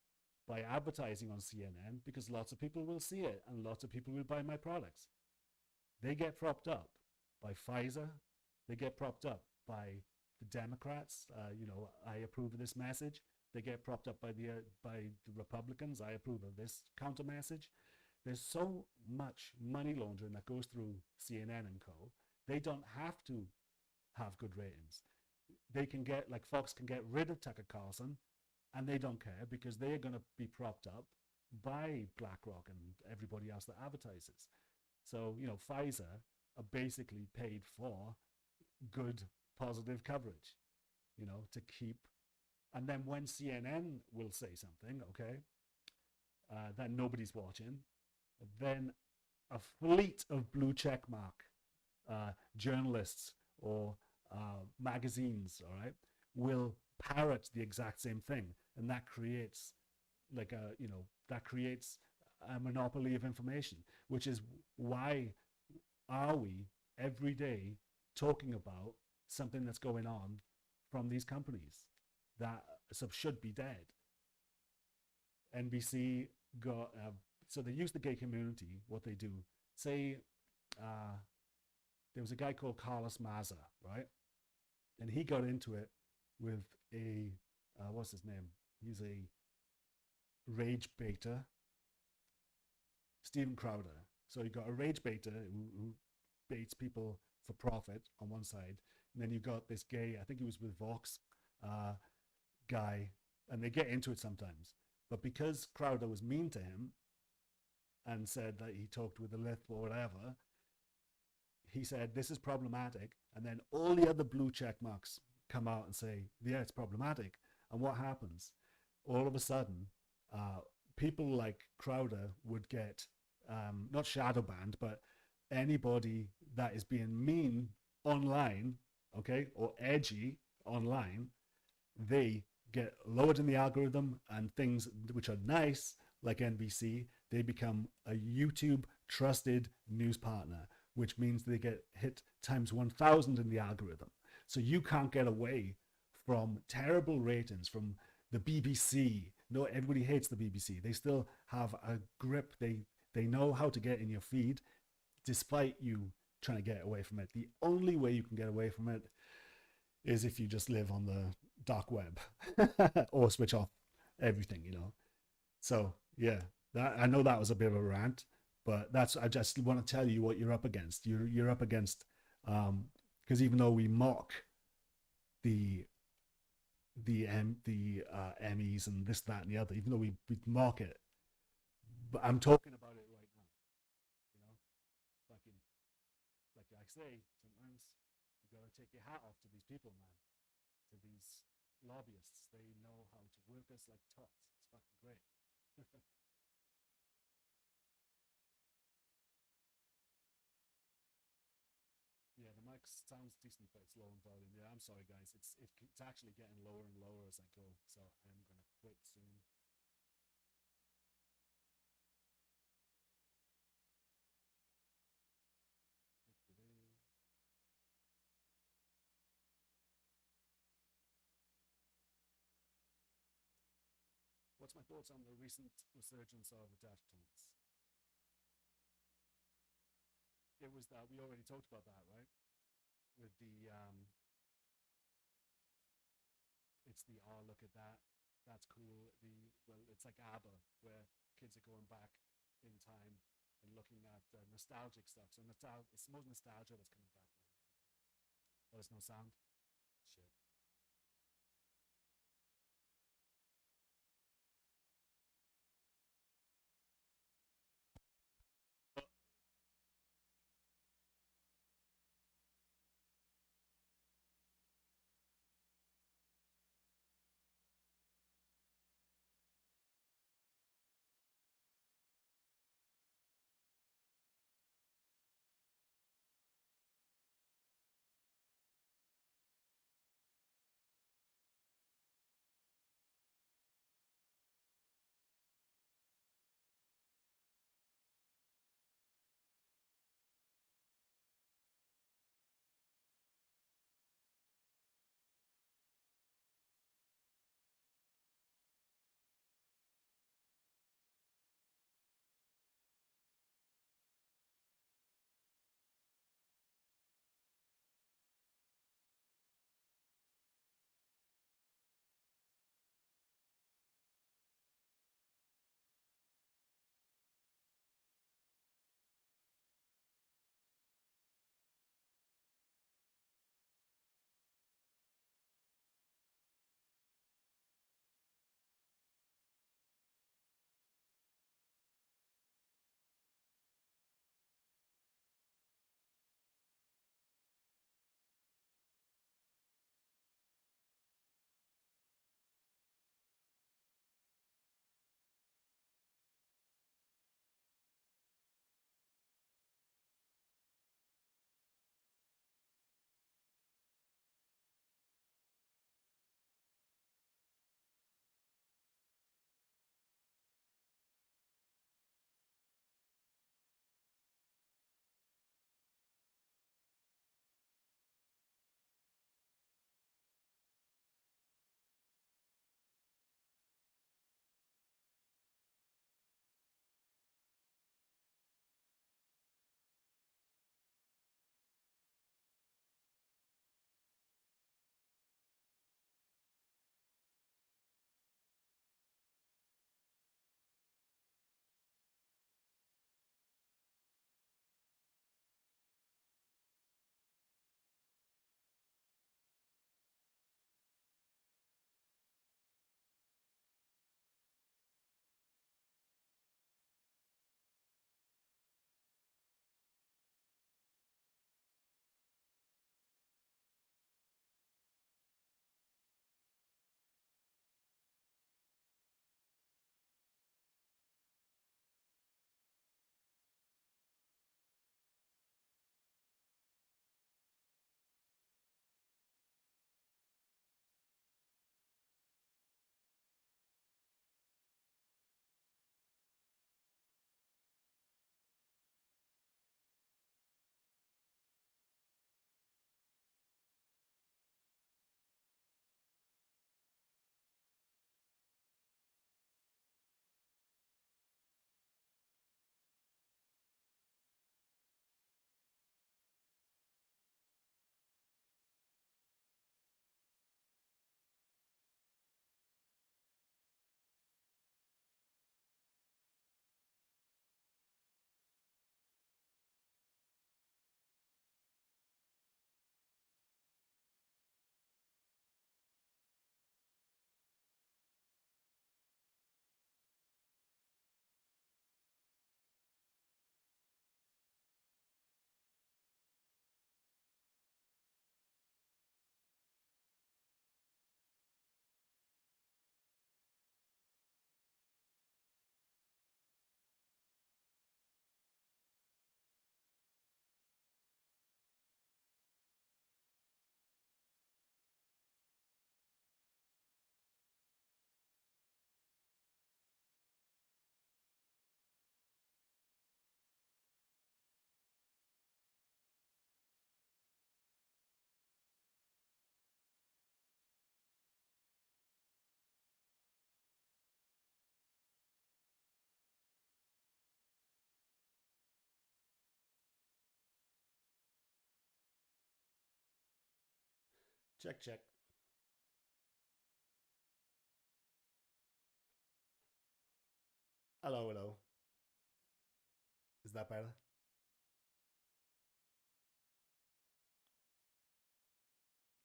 by advertising on CNN because lots of people will see it and lots of people will buy my products. They get propped up by Pfizer. They get propped up by the Democrats. I approve of this message. They get propped up by the Republicans. I approve of this counter message. There's so much money laundering that goes through CNN and co. They don't have to have good ratings. They can get, like Fox can get rid of Tucker Carlson, and they don't care because they're going to be propped up by BlackRock and everybody else that advertises. So, Pfizer are basically paid for good, positive coverage, to keep. And then when CNN will say something, okay, that nobody's watching, then a fleet of blue checkmark journalists or magazines, all right, will parrot the exact same thing, and that creates that creates a monopoly of information, which is why are we every day talking about something that's going on from these companies that should be dead? NBC got so they use the gay community. What they do, say, uh, there was a guy called Carlos Maza, right? And he got into it with a what's his name? He's a rage baiter, Steven Crowder. So you got a rage baiter who baits people for profit on one side, and then you got this gay. I think he was with Vox uh, guy, and they get into it sometimes. But because Crowder was mean to him and said that he talked with the lip or whatever, he said this is problematic, and then all the other blue check marks come out and say, yeah, it's problematic. And what happens? All of a sudden, uh, people like Crowder would get not shadow banned, but anybody that is being mean online, okay, or edgy online, they get lowered in the algorithm, and things which are nice, like NBC, they become a YouTube trusted news partner, which means they get hit times 1,000 in the algorithm. So you can't get away from terrible ratings from the BBC. No, everybody hates the BBC. They still have a grip. They know how to get in your feed, despite you trying to get away from it. The only way you can get away from it is if you just live on the dark web or switch off everything, you know. So yeah, that I know that was a bit of a rant, but that's I just want to tell you what you're up against. You're up against because even though we mock the Emmys and this, that, and the other, even though we mock it, but I'm talking about it right now. You know, fucking like I say, sometimes you gotta take your hat off to these people, man. To these lobbyists, they know how to work us like tots. It's fucking great. Yeah, the mic sounds decent, but it's low in volume. Yeah, I'm sorry, guys. It's actually getting lower and lower as I go, so I'm gonna quit soon. What's my thoughts on the recent resurgence of Deftones? It was that we already talked about that, right? With the it's the oh look at that, that's cool. The well, it's like ABBA, where kids are going back in time and looking at nostalgic stuff. So it's more nostalgia that's coming back. Oh, there's no sound. Shit. Check, check. Hello, hello. Is that better?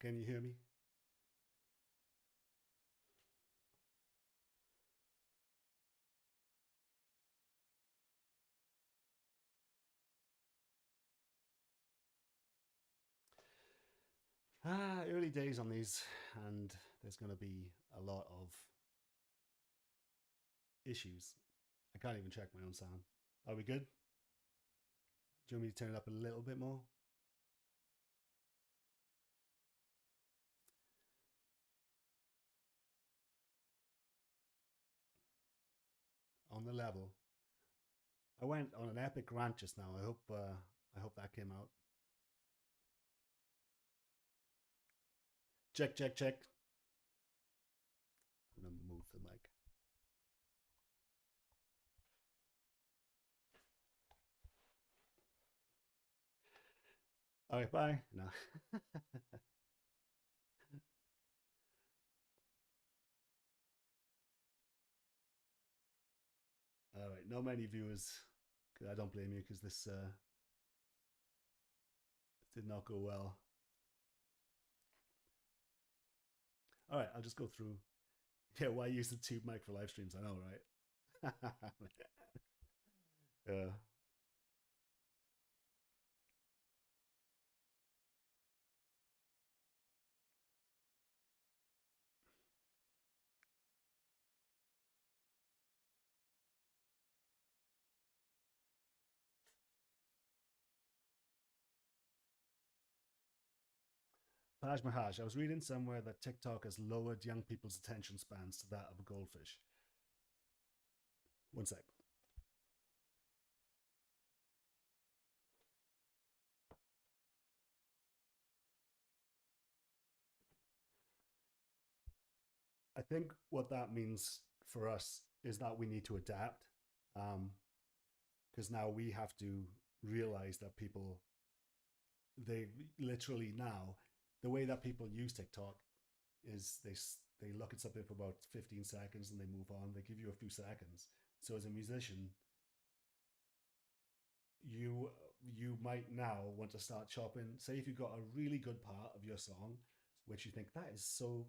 Can you hear me? Early days on these, and there's going to be a lot of issues. I can't even check my own sound. Are we good? Do you want me to turn it up a little bit more? On the level. I went on an epic rant just now. I hope that came out. Check, check, check. I'm gonna move the mic. All right, bye. No. All right, not many viewers. I don't blame you because this did not go well. All right, I'll just go through. Yeah, why use the tube mic for live streams? I know, right? Yeah. Paj Mahaj, I was reading somewhere that TikTok has lowered young people's attention spans to that of a goldfish. One sec. I think what that means for us is that we need to adapt, because now we have to realize that people, they literally now, the way that people use TikTok is they look at something for about 15 seconds and they move on. They give you a few seconds. So as a musician, you might now want to start chopping. Say if you've got a really good part of your song, which you think that is so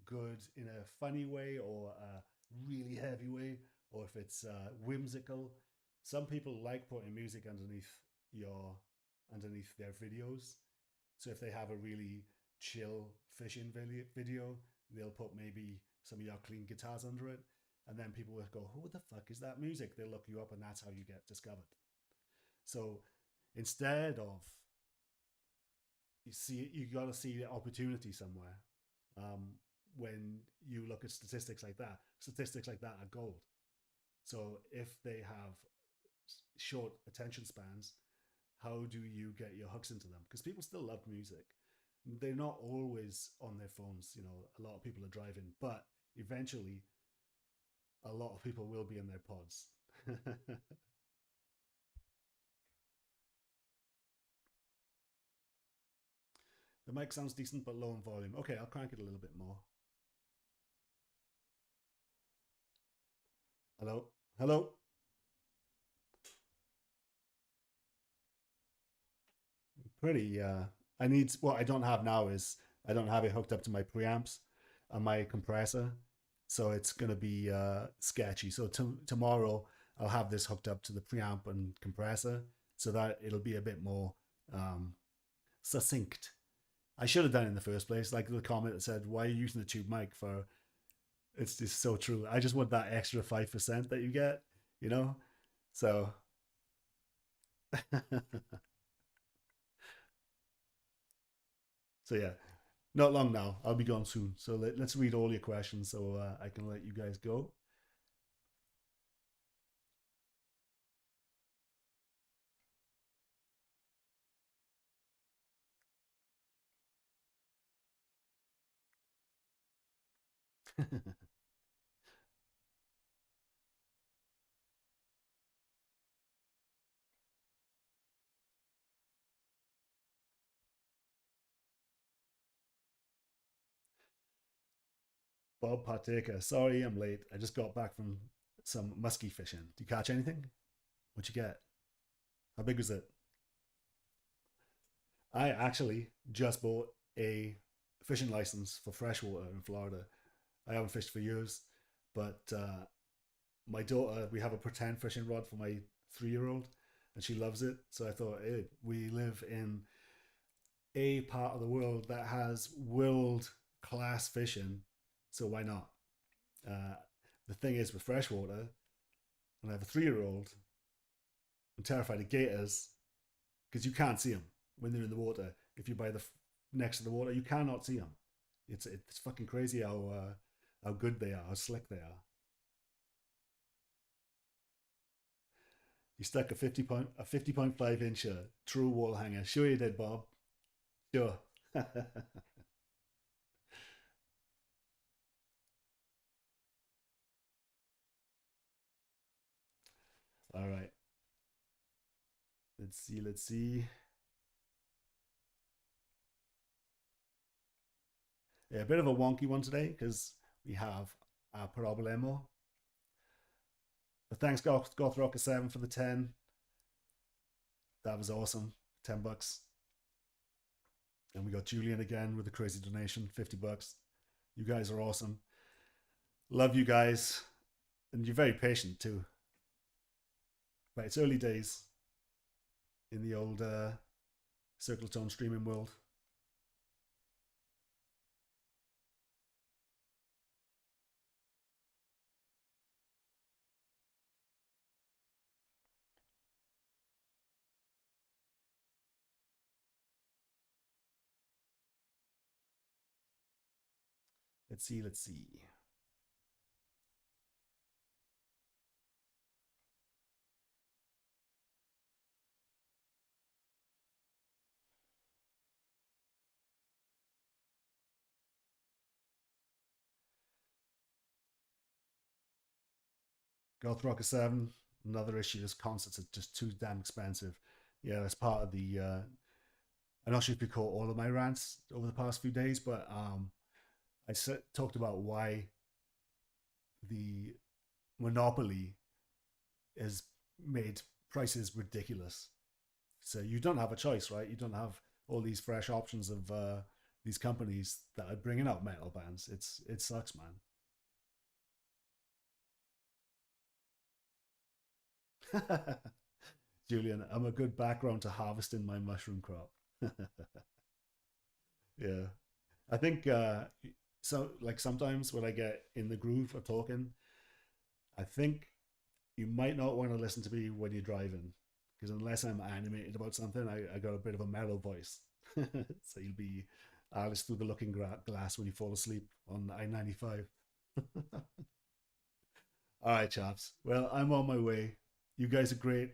good in a funny way or a really heavy way, or if it's whimsical. Some people like putting music underneath their videos. So if they have a really chill fishing video, they'll put maybe some of your clean guitars under it, and then people will go, "Who the fuck is that music?" They'll look you up, and that's how you get discovered. So instead of you got to see the opportunity somewhere. When you look at statistics like that are gold. So if they have short attention spans, how do you get your hooks into them? Because people still love music. They're not always on their phones. You know, a lot of people are driving, but eventually, a lot of people will be in their pods. The mic sounds decent, but low in volume. Okay, I'll crank it a little bit more. Hello, hello. Pretty. I need what I don't have now is I don't have it hooked up to my preamps and my compressor, so it's gonna be sketchy. So tomorrow I'll have this hooked up to the preamp and compressor, so that it'll be a bit more um, succinct. I should have done it in the first place, like the comment that said, "Why are you using the tube mic for?" It's just so true. I just want that extra 5% that you get, you know. So so yeah, not long now. I'll be gone soon. So let's read all your questions so I can let you guys go. Bob Partaker. Sorry, I'm late. I just got back from some muskie fishing. Did you catch anything? What'd you get? How big was it? I actually just bought a fishing license for freshwater in Florida. I haven't fished for years, but my daughter, we have a pretend fishing rod for my 3-year-old, and she loves it. So I thought, hey, we live in a part of the world that has world class fishing, so why not? Uh, the thing is with freshwater, and I have a 3-year-old, I'm terrified of gators because you can't see them when they're in the water. If you're by the next to the water, you cannot see them. It's fucking crazy how good they are, how slick they are. You stuck a 50.5 incher true wall hanger. Sure you did, Bob. Sure. All right. Let's see. Let's see. Yeah, a bit of a wonky one today because we have a problemo. But thanks, Gothrock 7 for the 10. That was awesome. $10. And we got Julian again with a crazy donation, $50. You guys are awesome. Love you guys. And you're very patient too. But it's early days in the old Circle Tone streaming world. Let's see. Let's see. Goth Rocker 7. Another issue is concerts are just too damn expensive. Yeah, that's part of the. I'm not sure if you caught all of my rants over the past few days, but talked about why the monopoly has made prices ridiculous. So you don't have a choice, right? You don't have all these fresh options of these companies that are bringing out metal bands. It sucks, man. Julian, I'm a good background to harvesting my mushroom crop. Yeah, I think so. Like sometimes when I get in the groove of talking, I think you might not want to listen to me when you're driving because unless I'm animated about something, I got a bit of a mellow voice. So you'll be Alice through the looking glass when you fall asleep on I-95. All right, chaps. Well, I'm on my way. You guys are great.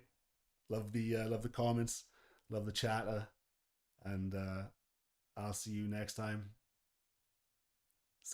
Love the comments, love the chatter, and I'll see you next time.